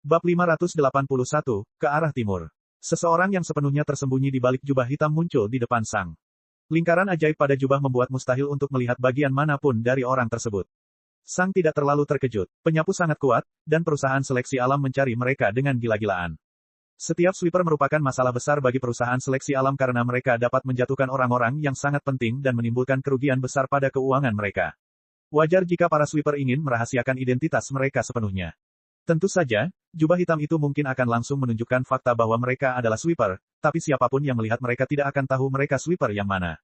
Bab 581, ke arah timur. Seseorang yang sepenuhnya tersembunyi di balik jubah hitam muncul di depan Sang. Lingkaran ajaib pada jubah membuat mustahil untuk melihat bagian manapun dari orang tersebut. Sang tidak terlalu terkejut. Penyapu sangat kuat, dan perusahaan seleksi alam mencari mereka dengan gila-gilaan. Setiap sweeper merupakan masalah besar bagi perusahaan seleksi alam karena mereka dapat menjatuhkan orang-orang yang sangat penting dan menimbulkan kerugian besar pada keuangan mereka. Wajar jika para sweeper ingin merahasiakan identitas mereka sepenuhnya. Tentu saja, jubah hitam itu mungkin akan langsung menunjukkan fakta bahwa mereka adalah sweeper, tapi siapapun yang melihat mereka tidak akan tahu mereka sweeper yang mana.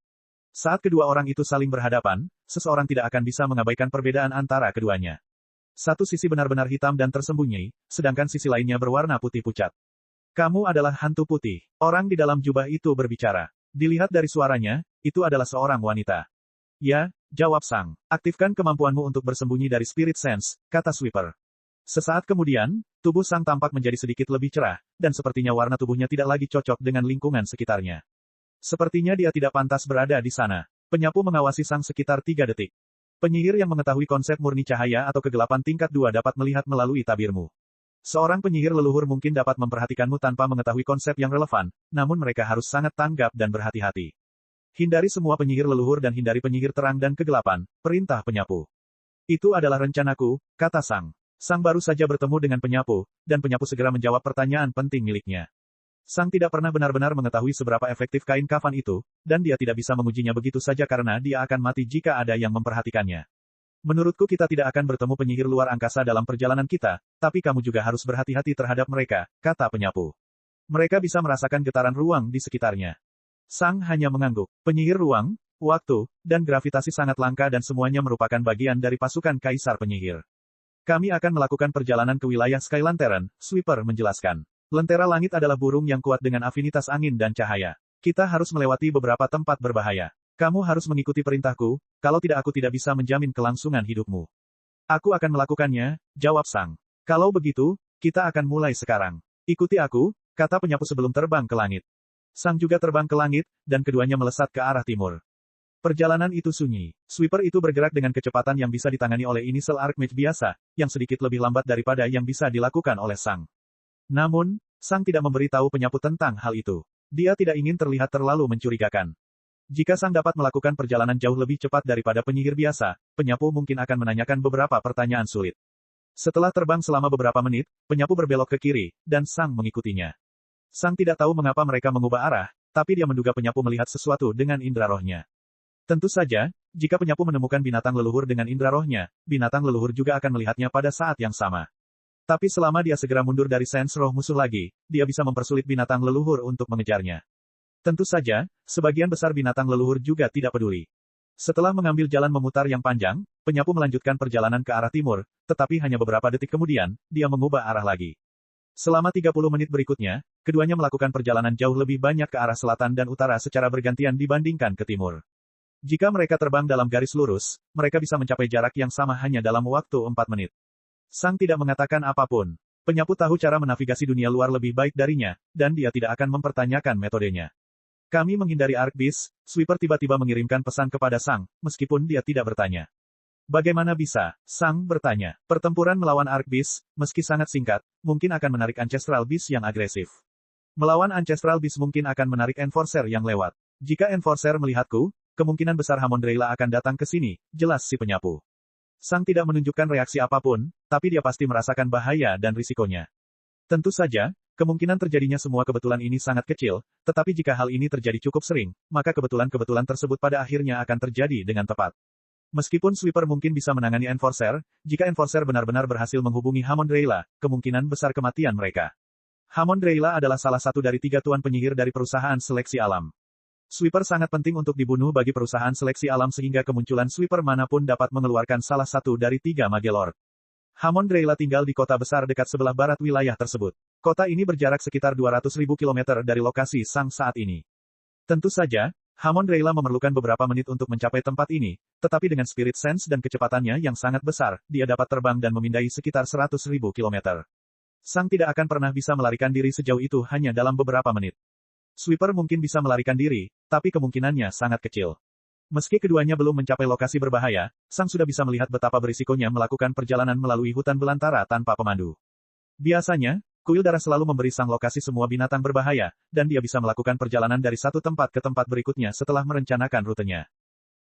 Saat kedua orang itu saling berhadapan, seseorang tidak akan bisa mengabaikan perbedaan antara keduanya. Satu sisi benar-benar hitam dan tersembunyi, sedangkan sisi lainnya berwarna putih pucat. Kamu adalah hantu putih. Orang di dalam jubah itu berbicara. Dilihat dari suaranya, itu adalah seorang wanita. Ya, jawab Sang. Aktifkan kemampuanmu untuk bersembunyi dari Spirit Sense, kata sweeper. Sesaat kemudian, tubuh Sang tampak menjadi sedikit lebih cerah, dan sepertinya warna tubuhnya tidak lagi cocok dengan lingkungan sekitarnya. Sepertinya dia tidak pantas berada di sana. Penyapu mengawasi Sang sekitar 3 detik. Penyihir yang mengetahui konsep murni cahaya atau kegelapan tingkat 2 dapat melihat melalui tabirmu. Seorang penyihir leluhur mungkin dapat memperhatikanmu tanpa mengetahui konsep yang relevan, namun mereka harus sangat tanggap dan berhati-hati. Hindari semua penyihir leluhur dan hindari penyihir terang dan kegelapan, perintah penyapu. Itu adalah rencanaku, kata Sang. Sang baru saja bertemu dengan penyapu, dan penyapu segera menjawab pertanyaan penting miliknya. Sang tidak pernah benar-benar mengetahui seberapa efektif kain kafan itu, dan dia tidak bisa mengujinya begitu saja karena dia akan mati jika ada yang memperhatikannya. Menurutku kita tidak akan bertemu penyihir luar angkasa dalam perjalanan kita, tapi kamu juga harus berhati-hati terhadap mereka, kata penyapu. Mereka bisa merasakan getaran ruang di sekitarnya. Sang hanya mengangguk. Penyihir ruang, waktu, dan gravitasi sangat langka dan semuanya merupakan bagian dari pasukan Kaisar Penyihir. Kami akan melakukan perjalanan ke wilayah Sky Lantern, sweeper menjelaskan. Lentera langit adalah burung yang kuat dengan afinitas angin dan cahaya. Kita harus melewati beberapa tempat berbahaya. Kamu harus mengikuti perintahku, kalau tidak aku tidak bisa menjamin kelangsungan hidupmu. Aku akan melakukannya, jawab Sang. Kalau begitu, kita akan mulai sekarang. Ikuti aku, kata penyapu sebelum terbang ke langit. Sang juga terbang ke langit, dan keduanya melesat ke arah timur. Perjalanan itu sunyi. Sweeper itu bergerak dengan kecepatan yang bisa ditangani oleh Initial Archmage biasa, yang sedikit lebih lambat daripada yang bisa dilakukan oleh Sang. Namun, Sang tidak memberitahu penyapu tentang hal itu. Dia tidak ingin terlihat terlalu mencurigakan. Jika Sang dapat melakukan perjalanan jauh lebih cepat daripada penyihir biasa, penyapu mungkin akan menanyakan beberapa pertanyaan sulit. Setelah terbang selama beberapa menit, penyapu berbelok ke kiri, dan Sang mengikutinya. Sang tidak tahu mengapa mereka mengubah arah, tapi dia menduga penyapu melihat sesuatu dengan indera rohnya. Tentu saja, jika penyapu menemukan binatang leluhur dengan indera rohnya, binatang leluhur juga akan melihatnya pada saat yang sama. Tapi selama dia segera mundur dari sense roh musuh lagi, dia bisa mempersulit binatang leluhur untuk mengejarnya. Tentu saja, sebagian besar binatang leluhur juga tidak peduli. Setelah mengambil jalan memutar yang panjang, penyapu melanjutkan perjalanan ke arah timur, tetapi hanya beberapa detik kemudian, dia mengubah arah lagi. Selama 30 menit berikutnya, keduanya melakukan perjalanan jauh lebih banyak ke arah selatan dan utara secara bergantian dibandingkan ke timur. Jika mereka terbang dalam garis lurus, mereka bisa mencapai jarak yang sama hanya dalam waktu 4 menit. Sang tidak mengatakan apapun. Penyapu tahu cara menavigasi dunia luar lebih baik darinya, dan dia tidak akan mempertanyakan metodenya. Kami menghindari Archbeast, sweeper tiba-tiba mengirimkan pesan kepada Sang, meskipun dia tidak bertanya. Bagaimana bisa? Sang bertanya. Pertempuran melawan Archbeast, meski sangat singkat, mungkin akan menarik Ancestral Beast yang agresif. Melawan Ancestral Beast mungkin akan menarik Enforcer yang lewat. Jika Enforcer melihatku, kemungkinan besar Hamondreyla akan datang ke sini, jelas si penyapu. Sang tidak menunjukkan reaksi apapun, tapi dia pasti merasakan bahaya dan risikonya. Tentu saja, kemungkinan terjadinya semua kebetulan ini sangat kecil, tetapi jika hal ini terjadi cukup sering, maka kebetulan-kebetulan tersebut pada akhirnya akan terjadi dengan tepat. Meskipun sweeper mungkin bisa menangani Enforcer, jika Enforcer benar-benar berhasil menghubungi Hamondreyla, kemungkinan besar kematian mereka. Hamondreyla adalah salah satu dari 3 tuan penyihir dari perusahaan seleksi alam. Sweeper sangat penting untuk dibunuh bagi perusahaan seleksi alam sehingga kemunculan sweeper manapun dapat mengeluarkan salah satu dari 3 Magelord. Hamondreyla tinggal di kota besar dekat sebelah barat wilayah tersebut. Kota ini berjarak sekitar 200.000 kilometer dari lokasi Sang saat ini. Tentu saja, Hamondreyla memerlukan beberapa menit untuk mencapai tempat ini, tetapi dengan spirit sense dan kecepatannya yang sangat besar, dia dapat terbang dan memindai sekitar 100.000 kilometer. Sang tidak akan pernah bisa melarikan diri sejauh itu hanya dalam beberapa menit. Sweeper mungkin bisa melarikan diri, tapi kemungkinannya sangat kecil. Meski keduanya belum mencapai lokasi berbahaya, Sang sudah bisa melihat betapa berisikonya melakukan perjalanan melalui hutan belantara tanpa pemandu. Biasanya, kuil darah selalu memberi sang lokasi semua binatang berbahaya, dan dia bisa melakukan perjalanan dari satu tempat ke tempat berikutnya setelah merencanakan rutenya.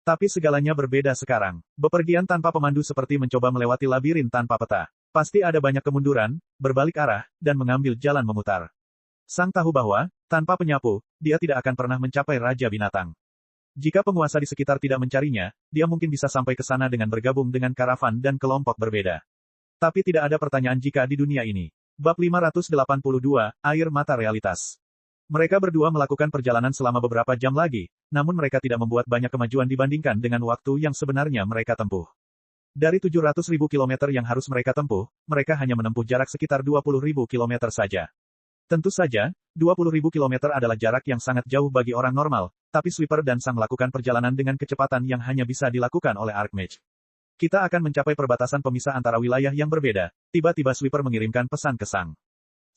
Tapi segalanya berbeda sekarang. Bepergian tanpa pemandu seperti mencoba melewati labirin tanpa peta. Pasti ada banyak kemunduran, berbalik arah, dan mengambil jalan memutar. Sang tahu bahwa, tanpa penyapu, dia tidak akan pernah mencapai Raja Binatang. Jika penguasa di sekitar tidak mencarinya, dia mungkin bisa sampai ke sana dengan bergabung dengan karavan dan kelompok berbeda. Tapi tidak ada pertanyaan jika di dunia ini. Bab 582, Air Mata Realitas. Mereka berdua melakukan perjalanan selama beberapa jam lagi, namun mereka tidak membuat banyak kemajuan dibandingkan dengan waktu yang sebenarnya mereka tempuh. Dari 700.000 kilometer yang harus mereka tempuh, mereka hanya menempuh jarak sekitar 20.000 kilometer saja. Tentu saja, 20.000 kilometer adalah jarak yang sangat jauh bagi orang normal, tapi Sweeper dan Sang melakukan perjalanan dengan kecepatan yang hanya bisa dilakukan oleh Archmage. Kita akan mencapai perbatasan pemisah antara wilayah yang berbeda. Tiba-tiba Sweeper mengirimkan pesan ke Sang.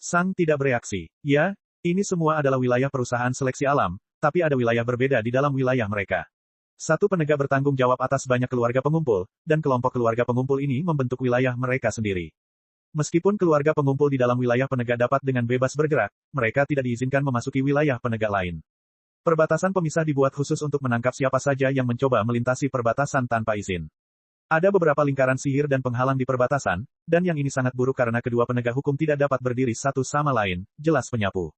Sang tidak bereaksi. Ya, ini semua adalah wilayah perusahaan seleksi alam, tapi ada wilayah berbeda di dalam wilayah mereka. Satu penegak bertanggung jawab atas banyak keluarga pengumpul, dan kelompok keluarga pengumpul ini membentuk wilayah mereka sendiri. Meskipun keluarga pengumpul di dalam wilayah penegak dapat dengan bebas bergerak, mereka tidak diizinkan memasuki wilayah penegak lain. Perbatasan pemisah dibuat khusus untuk menangkap siapa saja yang mencoba melintasi perbatasan tanpa izin. Ada beberapa lingkaran sihir dan penghalang di perbatasan, dan yang ini sangat buruk karena kedua penegak hukum tidak dapat berdiri satu sama lain, jelas penyapu.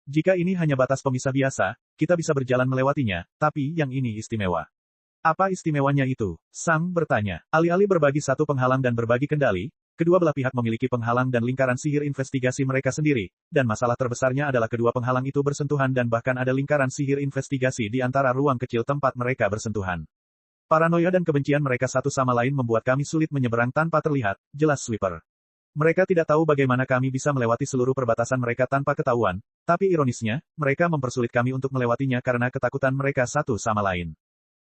Jika ini hanya batas pemisah biasa, kita bisa berjalan melewatinya, tapi yang ini istimewa. Apa istimewanya itu? Sang bertanya. Alih-alih berbagi satu penghalang dan berbagi kendali, kedua belah pihak memiliki penghalang dan lingkaran sihir investigasi mereka sendiri, dan masalah terbesarnya adalah kedua penghalang itu bersentuhan dan bahkan ada lingkaran sihir investigasi di antara ruang kecil tempat mereka bersentuhan. Paranoia dan kebencian mereka satu sama lain membuat kami sulit menyeberang tanpa terlihat, jelas Sweeper. Mereka tidak tahu bagaimana kami bisa melewati seluruh perbatasan mereka tanpa ketahuan, tapi ironisnya, mereka mempersulit kami untuk melewatinya karena ketakutan mereka satu sama lain.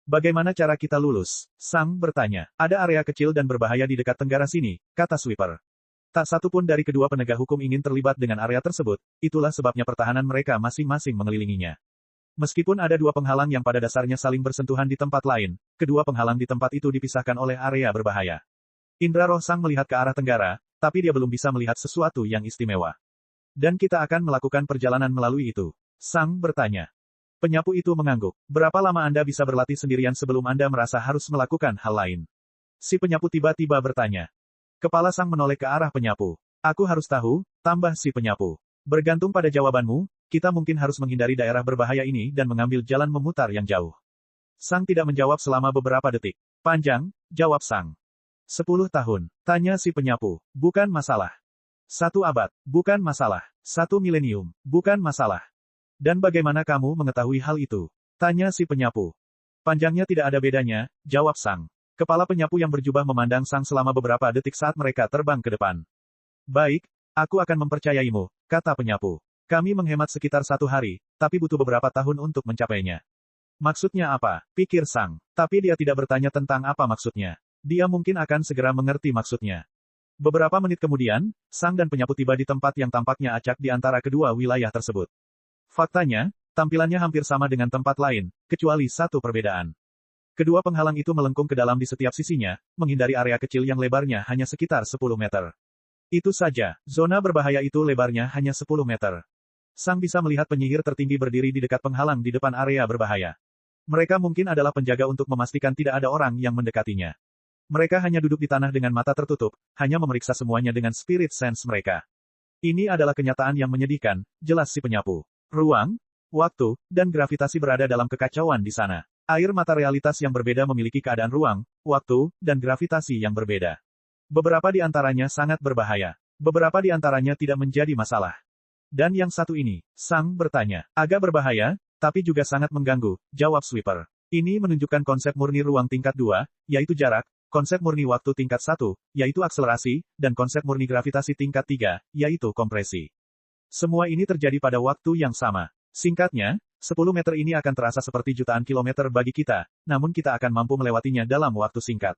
Bagaimana cara kita lulus? Sang bertanya. Ada area kecil dan berbahaya di dekat tenggara sini, kata Sweeper. Tak satu pun dari kedua penegak hukum ingin terlibat dengan area tersebut, itulah sebabnya pertahanan mereka masing-masing mengelilinginya. Meskipun ada dua penghalang yang pada dasarnya saling bersentuhan di tempat lain, kedua penghalang di tempat itu dipisahkan oleh area berbahaya. Indra roh Sang melihat ke arah tenggara, tapi dia belum bisa melihat sesuatu yang istimewa. Dan kita akan melakukan perjalanan melalui itu. Sang bertanya. Penyapu itu mengangguk. Berapa lama Anda bisa berlatih sendirian sebelum Anda merasa harus melakukan hal lain? Si penyapu tiba-tiba bertanya. Kepala Sang menoleh ke arah penyapu. Aku harus tahu, tambah si penyapu. Bergantung pada jawabanmu, kita mungkin harus menghindari daerah berbahaya ini dan mengambil jalan memutar yang jauh. Sang tidak menjawab selama beberapa detik. Panjang, jawab Sang. 10 tahun, tanya si penyapu. Bukan masalah. 1 abad, bukan masalah. 1 milenium, bukan masalah. Dan bagaimana kamu mengetahui hal itu? Tanya si penyapu. Panjangnya tidak ada bedanya, jawab Sang. Kepala penyapu yang berjubah memandang Sang selama beberapa detik saat mereka terbang ke depan. Baik, aku akan mempercayaimu, kata penyapu. Kami menghemat sekitar 1 hari, tapi butuh beberapa tahun untuk mencapainya. Maksudnya apa? Pikir Sang. Tapi dia tidak bertanya tentang apa maksudnya. Dia mungkin akan segera mengerti maksudnya. Beberapa menit kemudian, Sang dan penyapu tiba di tempat yang tampaknya acak di antara kedua wilayah tersebut. Faktanya, tampilannya hampir sama dengan tempat lain, kecuali satu perbedaan. Kedua penghalang itu melengkung ke dalam di setiap sisinya, menghindari area kecil yang lebarnya hanya sekitar 10 meter. Itu saja, zona berbahaya itu lebarnya hanya 10 meter. Sang bisa melihat penyihir tertinggi berdiri di dekat penghalang di depan area berbahaya. Mereka mungkin adalah penjaga untuk memastikan tidak ada orang yang mendekatinya. Mereka hanya duduk di tanah dengan mata tertutup, hanya memeriksa semuanya dengan spirit sense mereka. Ini adalah kenyataan yang menyedihkan, jelas si penyapu. Ruang, waktu, dan gravitasi berada dalam kekacauan di sana. Air mata realitas yang berbeda memiliki keadaan ruang, waktu, dan gravitasi yang berbeda. Beberapa di antaranya sangat berbahaya. Beberapa di antaranya tidak menjadi masalah. Dan yang satu ini, Sang bertanya, agak berbahaya, tapi juga sangat mengganggu, jawab Sweeper. Ini menunjukkan konsep murni ruang tingkat 2, yaitu jarak, konsep murni waktu tingkat 1, yaitu akselerasi, dan konsep murni gravitasi tingkat 3, yaitu kompresi. Semua ini terjadi pada waktu yang sama. Singkatnya, 10 meter ini akan terasa seperti jutaan kilometer bagi kita, namun kita akan mampu melewatinya dalam waktu singkat.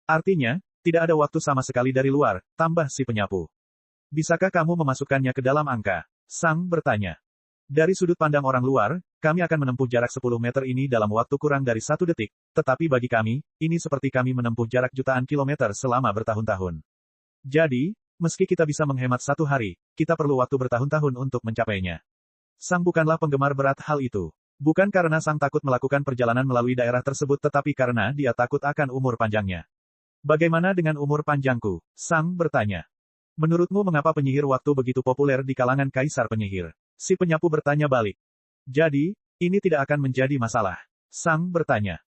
Artinya, tidak ada waktu sama sekali dari luar, tambah si penyapu. Bisakah kamu memasukkannya ke dalam angka? Sang bertanya. Dari sudut pandang orang luar, kami akan menempuh jarak 10 meter ini dalam waktu kurang dari 1 detik, tetapi bagi kami, ini seperti kami menempuh jarak jutaan kilometer selama bertahun-tahun. Jadi, Meski kita bisa menghemat 1 hari, kita perlu waktu bertahun-tahun untuk mencapainya. Sang bukanlah penggemar berat hal itu. Bukan karena Sang takut melakukan perjalanan melalui daerah tersebut tetapi karena dia takut akan umur panjangnya. Bagaimana dengan umur panjangku? Sang bertanya. Menurutmu mengapa penyihir waktu begitu populer di kalangan kaisar penyihir? Si penyapu bertanya balik. Jadi, ini tidak akan menjadi masalah. Sang bertanya.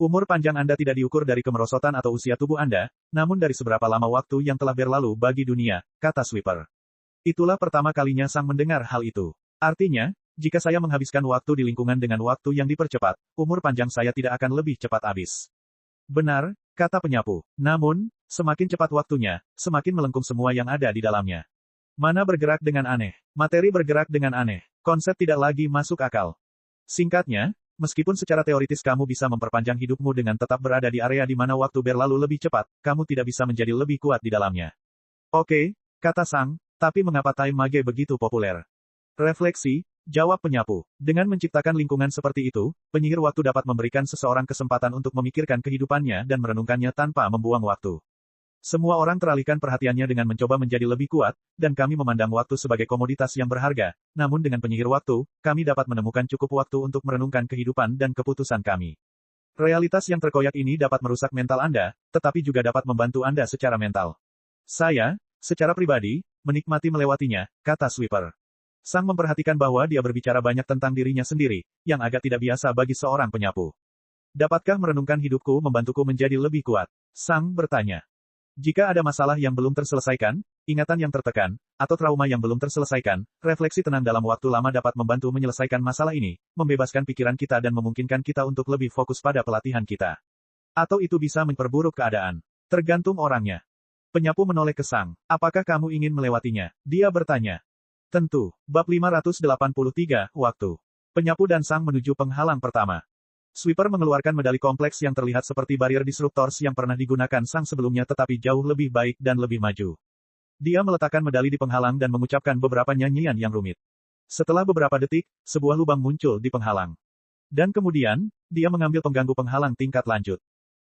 Umur panjang Anda tidak diukur dari kemerosotan atau usia tubuh Anda, namun dari seberapa lama waktu yang telah berlalu bagi dunia, kata Sweeper. Itulah pertama kalinya Sang mendengar hal itu. Artinya, jika saya menghabiskan waktu di lingkungan dengan waktu yang dipercepat, umur panjang saya tidak akan lebih cepat habis. Benar, kata penyapu. Namun, semakin cepat waktunya, semakin melengkung semua yang ada di dalamnya. Mana bergerak dengan aneh. Materi bergerak dengan aneh. Konsep tidak lagi masuk akal. Singkatnya, meskipun secara teoritis kamu bisa memperpanjang hidupmu dengan tetap berada di area di mana waktu berlalu lebih cepat, kamu tidak bisa menjadi lebih kuat di dalamnya. Oke, kata Sang, tapi mengapa Time Mage begitu populer? Refleksi, jawab penyapu. Dengan menciptakan lingkungan seperti itu, penyihir waktu dapat memberikan seseorang kesempatan untuk memikirkan kehidupannya dan merenungkannya tanpa membuang waktu. Semua orang teralihkan perhatiannya dengan mencoba menjadi lebih kuat, dan kami memandang waktu sebagai komoditas yang berharga. Namun dengan penyihir waktu, kami dapat menemukan cukup waktu untuk merenungkan kehidupan dan keputusan kami. Realitas yang terkoyak ini dapat merusak mental Anda, tetapi juga dapat membantu Anda secara mental. Saya, secara pribadi, menikmati melewatinya, kata Sweeper. Sang memperhatikan bahwa dia berbicara banyak tentang dirinya sendiri, yang agak tidak biasa bagi seorang penyapu. Dapatkah merenungkan hidupku membantuku menjadi lebih kuat? Sang bertanya. Jika ada masalah yang belum terselesaikan, ingatan yang tertekan, atau trauma yang belum terselesaikan, refleksi tenang dalam waktu lama dapat membantu menyelesaikan masalah ini, membebaskan pikiran kita dan memungkinkan kita untuk lebih fokus pada pelatihan kita. Atau itu bisa memperburuk keadaan. Tergantung orangnya. Penyapu menoleh ke Sang. Apakah kamu ingin melewatinya? Dia bertanya. Tentu. Bab 583, Waktu. Penyapu dan Sang menuju penghalang pertama. Sweeper mengeluarkan medali kompleks yang terlihat seperti barrier disruptors yang pernah digunakan Sang sebelumnya tetapi jauh lebih baik dan lebih maju. Dia meletakkan medali di penghalang dan mengucapkan beberapa nyanyian yang rumit. Setelah beberapa detik, sebuah lubang muncul di penghalang. Dan kemudian, dia mengambil pengganggu penghalang tingkat lanjut.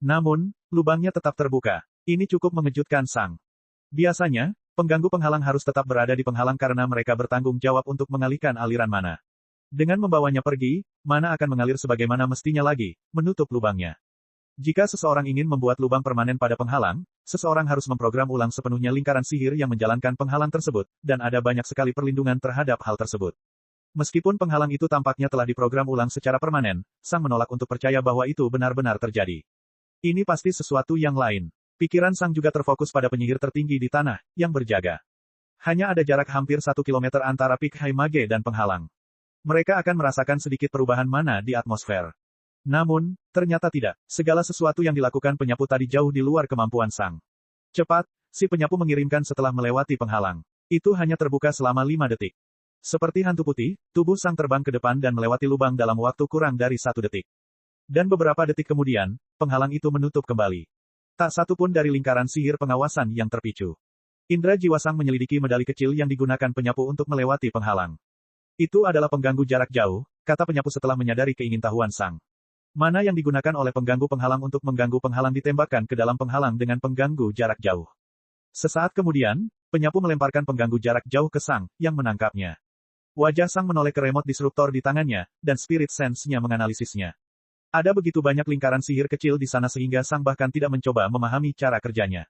Namun, lubangnya tetap terbuka. Ini cukup mengejutkan Sang. Biasanya, pengganggu penghalang harus tetap berada di penghalang karena mereka bertanggung jawab untuk mengalihkan aliran mana. Dengan membawanya pergi, mana akan mengalir sebagaimana mestinya lagi, menutup lubangnya. Jika seseorang ingin membuat lubang permanen pada penghalang, seseorang harus memprogram ulang sepenuhnya lingkaran sihir yang menjalankan penghalang tersebut, dan ada banyak sekali perlindungan terhadap hal tersebut. Meskipun penghalang itu tampaknya telah diprogram ulang secara permanen, Sang menolak untuk percaya bahwa itu benar-benar terjadi. Ini pasti sesuatu yang lain. Pikiran Sang juga terfokus pada penyihir tertinggi di tanah, yang berjaga. Hanya ada jarak hampir 1 kilometer antara Peak High Mage dan penghalang. Mereka akan merasakan sedikit perubahan mana di atmosfer. Namun, ternyata tidak. Segala sesuatu yang dilakukan penyapu tadi jauh di luar kemampuan Sang. Cepat, si penyapu mengirimkan setelah melewati penghalang. Itu hanya terbuka selama 5 detik. Seperti hantu putih, tubuh Sang terbang ke depan dan melewati lubang dalam waktu kurang dari 1 detik. Dan beberapa detik kemudian, penghalang itu menutup kembali. Tak satu pun dari lingkaran sihir pengawasan yang terpicu. Indra jiwa Sang menyelidiki medali kecil yang digunakan penyapu untuk melewati penghalang. Itu adalah pengganggu jarak jauh, kata penyapu setelah menyadari keingintahuan Sang. Mana yang digunakan oleh pengganggu penghalang untuk mengganggu penghalang ditembakkan ke dalam penghalang dengan pengganggu jarak jauh. Sesaat kemudian, penyapu melemparkan pengganggu jarak jauh ke Sang, yang menangkapnya. Wajah Sang menoleh ke remote disruptor di tangannya, dan spirit sense-nya menganalisisnya. Ada begitu banyak lingkaran sihir kecil di sana sehingga Sang bahkan tidak mencoba memahami cara kerjanya.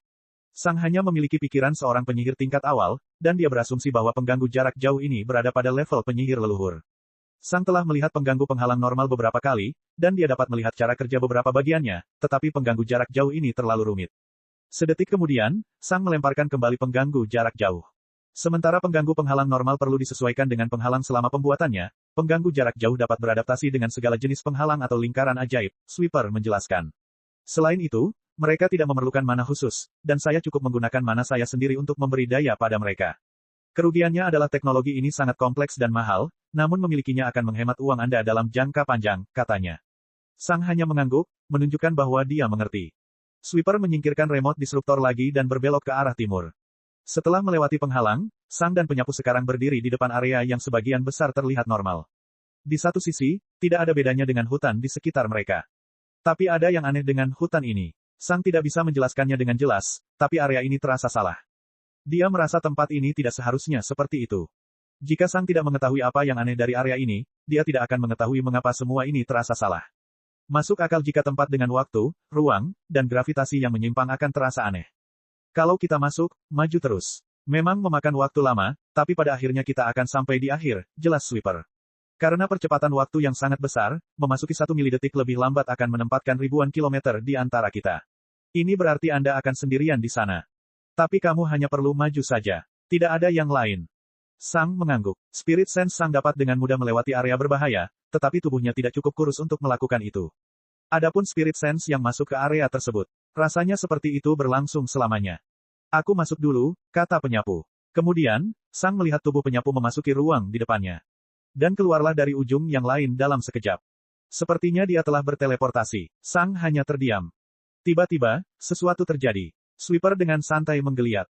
Sang hanya memiliki pikiran seorang penyihir tingkat awal, dan dia berasumsi bahwa pengganggu jarak jauh ini berada pada level penyihir leluhur. Sang telah melihat pengganggu penghalang normal beberapa kali, dan dia dapat melihat cara kerja beberapa bagiannya, tetapi pengganggu jarak jauh ini terlalu rumit. Sedetik kemudian, Sang melemparkan kembali pengganggu jarak jauh. Sementara pengganggu penghalang normal perlu disesuaikan dengan penghalang selama pembuatannya, pengganggu jarak jauh dapat beradaptasi dengan segala jenis penghalang atau lingkaran ajaib, Sweeper menjelaskan. Selain itu, mereka tidak memerlukan mana khusus, dan saya cukup menggunakan mana saya sendiri untuk memberi daya pada mereka. Kerugiannya adalah teknologi ini sangat kompleks dan mahal, namun memilikinya akan menghemat uang Anda dalam jangka panjang, katanya. Sang hanya mengangguk, menunjukkan bahwa dia mengerti. Sweeper menyingkirkan remote disruptor lagi dan berbelok ke arah timur. Setelah melewati penghalang, Sang dan penyapu sekarang berdiri di depan area yang sebagian besar terlihat normal. Di satu sisi, tidak ada bedanya dengan hutan di sekitar mereka. Tapi ada yang aneh dengan hutan ini. Sang tidak bisa menjelaskannya dengan jelas, tapi area ini terasa salah. Dia merasa tempat ini tidak seharusnya seperti itu. Jika Sang tidak mengetahui apa yang aneh dari area ini, dia tidak akan mengetahui mengapa semua ini terasa salah. Masuk akal jika tempat dengan waktu, ruang, dan gravitasi yang menyimpang akan terasa aneh. Kalau kita masuk, maju terus. Memang memakan waktu lama, tapi pada akhirnya kita akan sampai di akhir, jelas Sweeper. Karena percepatan waktu yang sangat besar, memasuki 1 milidetik lebih lambat akan menempatkan ribuan kilometer di antara kita. Ini berarti Anda akan sendirian di sana. Tapi kamu hanya perlu maju saja. Tidak ada yang lain. Sang mengangguk. Spirit Sense Sang dapat dengan mudah melewati area berbahaya, tetapi tubuhnya tidak cukup kurus untuk melakukan itu. Adapun Spirit Sense yang masuk ke area tersebut. Rasanya seperti itu berlangsung selamanya. Aku masuk dulu, kata penyapu. Kemudian, Sang melihat tubuh penyapu memasuki ruang di depannya. Dan keluarlah dari ujung yang lain dalam sekejap. Sepertinya dia telah berteleportasi. Sang hanya terdiam. Tiba-tiba, sesuatu terjadi. Sweeper dengan santai menggeliat.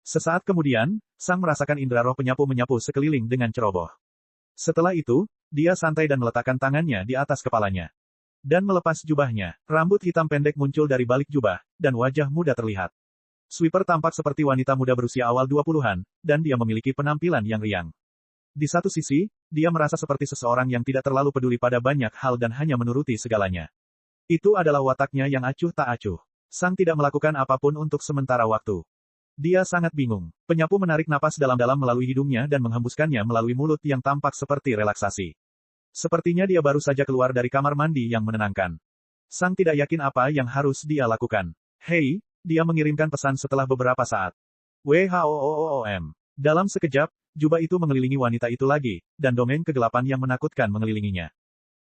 Sesaat kemudian, Sang merasakan indera roh penyapu menyapu sekeliling dengan ceroboh. Setelah itu, dia santai dan meletakkan tangannya di atas kepalanya. Dan melepas jubahnya. Rambut hitam pendek muncul dari balik jubah, dan wajah muda terlihat. Sweeper tampak seperti wanita muda berusia awal 20-an, dan dia memiliki penampilan yang riang. Di satu sisi, dia merasa seperti seseorang yang tidak terlalu peduli pada banyak hal dan hanya menuruti segalanya. Itu adalah wataknya yang acuh tak acuh. Sang tidak melakukan apapun untuk sementara waktu. Dia sangat bingung. Penyapu menarik napas dalam-dalam melalui hidungnya dan menghembuskannya melalui mulut yang tampak seperti relaksasi. Sepertinya dia baru saja keluar dari kamar mandi yang menenangkan. Sang tidak yakin apa yang harus dia lakukan. Hei, dia mengirimkan pesan setelah beberapa saat. WHOOOM. Dalam sekejap, jubah itu mengelilingi wanita itu lagi, dan domain kegelapan yang menakutkan mengelilinginya.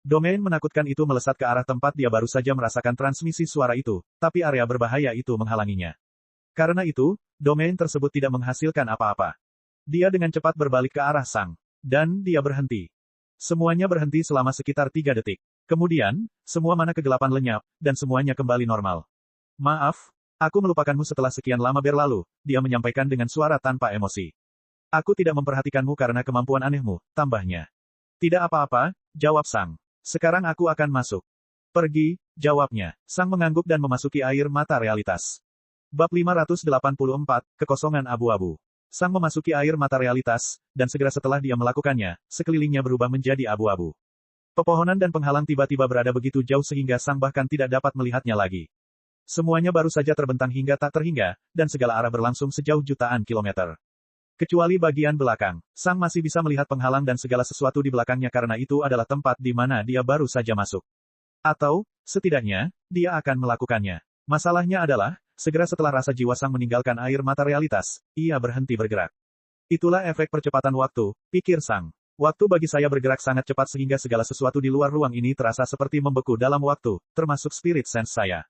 Domain menakutkan itu melesat ke arah tempat dia baru saja merasakan transmisi suara itu, tapi area berbahaya itu menghalanginya. Karena itu, domain tersebut tidak menghasilkan apa-apa. Dia dengan cepat berbalik ke arah Sang. Dan dia berhenti. Semuanya berhenti selama sekitar 3 detik. Kemudian, semua mana kegelapan lenyap, dan semuanya kembali normal. Maaf, aku melupakanmu setelah sekian lama berlalu, dia menyampaikan dengan suara tanpa emosi. Aku tidak memperhatikanmu karena kemampuan anehmu, tambahnya. Tidak apa-apa, jawab Sang. Sekarang aku akan masuk. Pergi, jawabnya. Sang mengangguk dan memasuki air mata realitas. Bab 584, Kekosongan Abu-abu. Sang memasuki air mata realitas, dan segera setelah dia melakukannya, sekelilingnya berubah menjadi abu-abu. Pepohonan dan penghalang tiba-tiba berada begitu jauh sehingga Sang bahkan tidak dapat melihatnya lagi. Semuanya baru saja terbentang hingga tak terhingga, dan segala arah berlangsung sejauh jutaan kilometer. Kecuali bagian belakang, Sang masih bisa melihat penghalang dan segala sesuatu di belakangnya karena itu adalah tempat di mana dia baru saja masuk. Atau, setidaknya, dia akan melakukannya. Masalahnya adalah, segera setelah rasa jiwa Sang meninggalkan air mata realitas, ia berhenti bergerak. Itulah efek percepatan waktu, pikir Sang. Waktu bagi saya bergerak sangat cepat sehingga segala sesuatu di luar ruang ini terasa seperti membeku dalam waktu, termasuk spirit sense saya.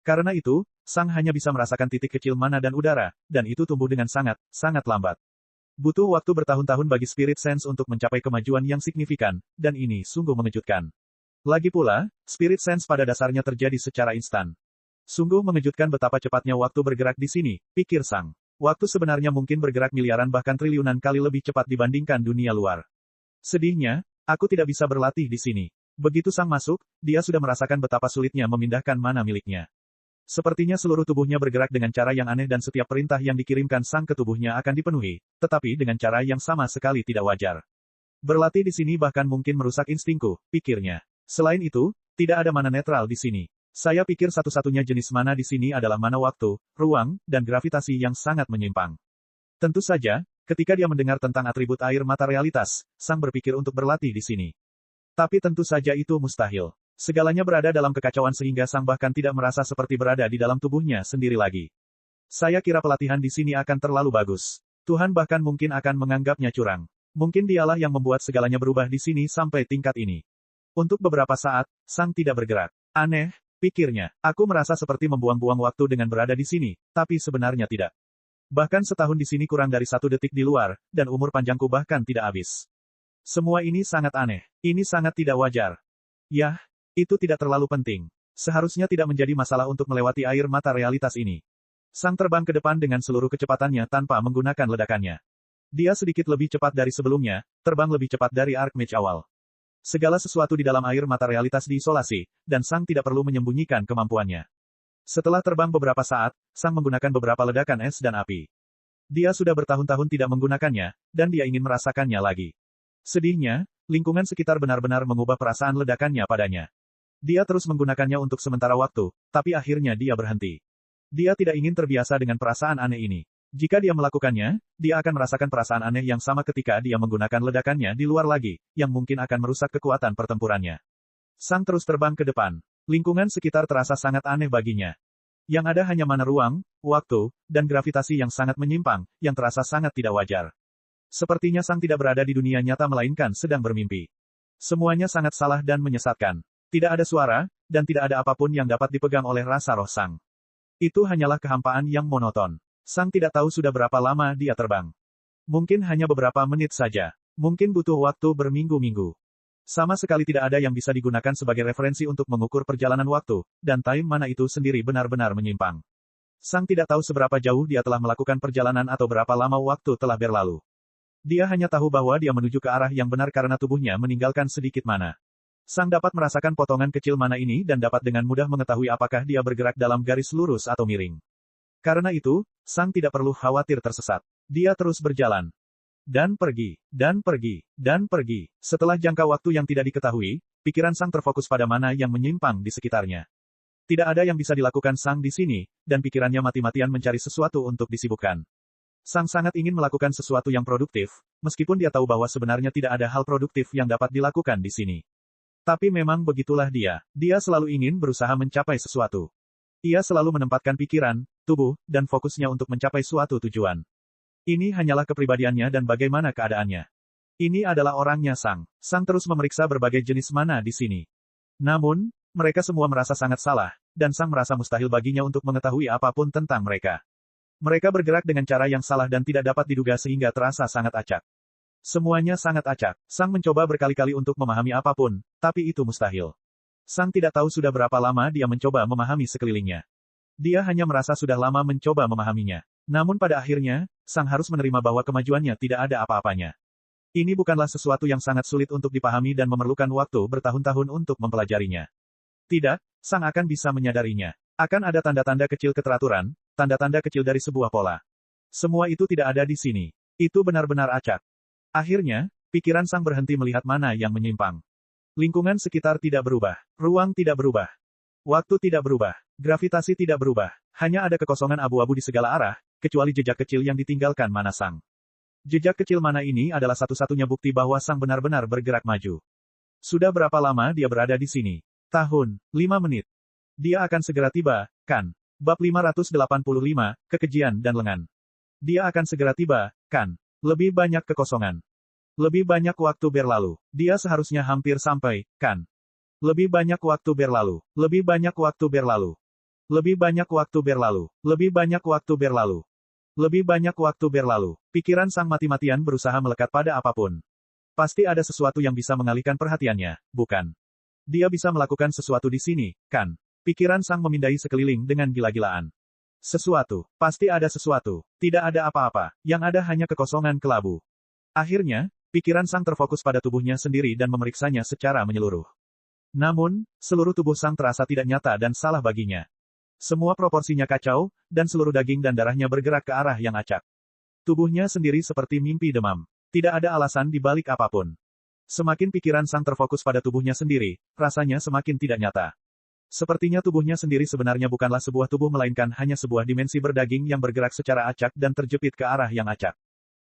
Karena itu, Sang hanya bisa merasakan titik kecil mana dan udara, dan itu tumbuh dengan sangat lambat. Butuh waktu bertahun-tahun bagi Spirit Sense untuk mencapai kemajuan yang signifikan, dan ini sungguh mengejutkan. Lagi pula, Spirit Sense pada dasarnya terjadi secara instan. Sungguh mengejutkan betapa cepatnya waktu bergerak di sini, pikir Sang. Waktu sebenarnya mungkin bergerak miliaran bahkan triliunan kali lebih cepat dibandingkan dunia luar. Sedihnya, aku tidak bisa berlatih di sini. Begitu Sang masuk, dia sudah merasakan betapa sulitnya memindahkan mana miliknya. Sepertinya seluruh tubuhnya bergerak dengan cara yang aneh dan setiap perintah yang dikirimkan Sang ke tubuhnya akan dipenuhi, tetapi dengan cara yang sama sekali tidak wajar. Berlatih di sini bahkan mungkin merusak instingku, pikirnya. Selain itu, tidak ada mana netral di sini. Saya pikir satu-satunya jenis mana di sini adalah mana waktu, ruang, dan gravitasi yang sangat menyimpang. Tentu saja, ketika dia mendengar tentang atribut air mata realitas, Sang berpikir untuk berlatih di sini. Tapi tentu saja itu mustahil. Segalanya berada dalam kekacauan sehingga Sang bahkan tidak merasa seperti berada di dalam tubuhnya sendiri lagi. Saya kira pelatihan di sini akan terlalu bagus. Tuhan bahkan mungkin akan menganggapnya curang. Mungkin dialah yang membuat segalanya berubah di sini sampai tingkat ini. Untuk beberapa saat, Sang tidak bergerak. Aneh, pikirnya. Aku merasa seperti membuang-buang waktu dengan berada di sini, tapi sebenarnya tidak. Bahkan setahun di sini kurang dari 1 detik di luar, dan umur panjangku bahkan tidak habis. Semua ini sangat aneh. Ini sangat tidak wajar. Yah, itu tidak terlalu penting. Seharusnya tidak menjadi masalah untuk melewati air mata realitas ini. Sang terbang ke depan dengan seluruh kecepatannya tanpa menggunakan ledakannya. Dia sedikit lebih cepat dari sebelumnya, terbang lebih cepat dari Archmage awal. Segala sesuatu di dalam air mata realitas diisolasi, dan Sang tidak perlu menyembunyikan kemampuannya. Setelah terbang beberapa saat, Sang menggunakan beberapa ledakan es dan api. Dia sudah bertahun-tahun tidak menggunakannya, dan dia ingin merasakannya lagi. Sedihnya, lingkungan sekitar benar-benar mengubah perasaan ledakannya padanya. Dia terus menggunakannya untuk sementara waktu, tapi akhirnya dia berhenti. Dia tidak ingin terbiasa dengan perasaan aneh ini. Jika dia melakukannya, dia akan merasakan perasaan aneh yang sama ketika dia menggunakan ledakannya di luar lagi, yang mungkin akan merusak kekuatan pertempurannya. Sang terus terbang ke depan. Lingkungan sekitar terasa sangat aneh baginya. Yang ada hanya mana ruang, waktu, dan gravitasi yang sangat menyimpang, yang terasa sangat tidak wajar. Sepertinya Sang tidak berada di dunia nyata melainkan sedang bermimpi. Semuanya sangat salah dan menyesatkan. Tidak ada suara, dan tidak ada apapun yang dapat dipegang oleh rasa roh Sang. Itu hanyalah kehampaan yang monoton. Sang tidak tahu sudah berapa lama dia terbang. Mungkin hanya beberapa menit saja. Mungkin butuh waktu berminggu-minggu. Sama sekali tidak ada yang bisa digunakan sebagai referensi untuk mengukur perjalanan waktu, dan time mana itu sendiri benar-benar menyimpang. Sang tidak tahu seberapa jauh dia telah melakukan perjalanan atau berapa lama waktu telah berlalu. Dia hanya tahu bahwa dia menuju ke arah yang benar karena tubuhnya meninggalkan sedikit mana. Sang dapat merasakan potongan kecil mana ini dan dapat dengan mudah mengetahui apakah dia bergerak dalam garis lurus atau miring. Karena itu, Sang tidak perlu khawatir tersesat. Dia terus berjalan. Dan pergi, dan pergi, dan pergi. Setelah jangka waktu yang tidak diketahui, pikiran Sang terfokus pada mana yang menyimpang di sekitarnya. Tidak ada yang bisa dilakukan Sang di sini, dan pikirannya mati-matian mencari sesuatu untuk disibukkan. Sang sangat ingin melakukan sesuatu yang produktif, meskipun dia tahu bahwa sebenarnya tidak ada hal produktif yang dapat dilakukan di sini. Tapi memang begitulah dia. Dia selalu ingin berusaha mencapai sesuatu. Ia selalu menempatkan pikiran, tubuh, dan fokusnya untuk mencapai suatu tujuan. Ini hanyalah kepribadiannya dan bagaimana keadaannya. Ini adalah orangnya Sang. Sang terus memeriksa berbagai jenis mana di sini. Namun, mereka semua merasa sangat salah, dan Sang merasa mustahil baginya untuk mengetahui apapun tentang mereka. Mereka bergerak dengan cara yang salah dan tidak dapat diduga sehingga terasa sangat acak. Semuanya sangat acak. Sang mencoba berkali-kali untuk memahami apapun, tapi itu mustahil. Sang tidak tahu sudah berapa lama dia mencoba memahami sekelilingnya. Dia hanya merasa sudah lama mencoba memahaminya. Namun pada akhirnya, Sang harus menerima bahwa kemajuannya tidak ada apa-apanya. Ini bukanlah sesuatu yang sangat sulit untuk dipahami dan memerlukan waktu bertahun-tahun untuk mempelajarinya. Tidak, Sang akan bisa menyadarinya. Akan ada tanda-tanda kecil keteraturan, tanda-tanda kecil dari sebuah pola. Semua itu tidak ada di sini. Itu benar-benar acak. Akhirnya, pikiran Sang berhenti melihat mana yang menyimpang. Lingkungan sekitar tidak berubah. Ruang tidak berubah. Waktu tidak berubah. Gravitasi tidak berubah. Hanya ada kekosongan abu-abu di segala arah, kecuali jejak kecil yang ditinggalkan mana Sang. Jejak kecil mana ini adalah satu-satunya bukti bahwa Sang benar-benar bergerak maju. Sudah berapa lama dia berada di sini? Tahun, 5 menit. Dia akan segera tiba, kan? Bab 585, Kekejian dan Lengan. Dia akan segera tiba, kan? Lebih banyak kekosongan. Lebih banyak waktu berlalu. Dia seharusnya hampir sampai, kan? Lebih banyak waktu berlalu. Lebih banyak waktu berlalu. Lebih banyak waktu berlalu. Lebih banyak waktu berlalu. Lebih banyak waktu berlalu. Pikiran Sang mati-matian berusaha melekat pada apapun. Pasti ada sesuatu yang bisa mengalihkan perhatiannya, bukan? Dia bisa melakukan sesuatu di sini, kan? Pikiran Sang memindai sekeliling dengan gila-gilaan. Sesuatu. Pasti ada sesuatu. Tidak ada apa-apa. Yang ada hanya kekosongan kelabu. Akhirnya, pikiran Sang terfokus pada tubuhnya sendiri dan memeriksanya secara menyeluruh. Namun, seluruh tubuh Sang terasa tidak nyata dan salah baginya. Semua proporsinya kacau, dan seluruh daging dan darahnya bergerak ke arah yang acak. Tubuhnya sendiri seperti mimpi demam. Tidak ada alasan di balik apapun. Semakin pikiran Sang terfokus pada tubuhnya sendiri, rasanya semakin tidak nyata. Sepertinya tubuhnya sendiri sebenarnya bukanlah sebuah tubuh melainkan hanya sebuah dimensi berdaging yang bergerak secara acak dan terjepit ke arah yang acak.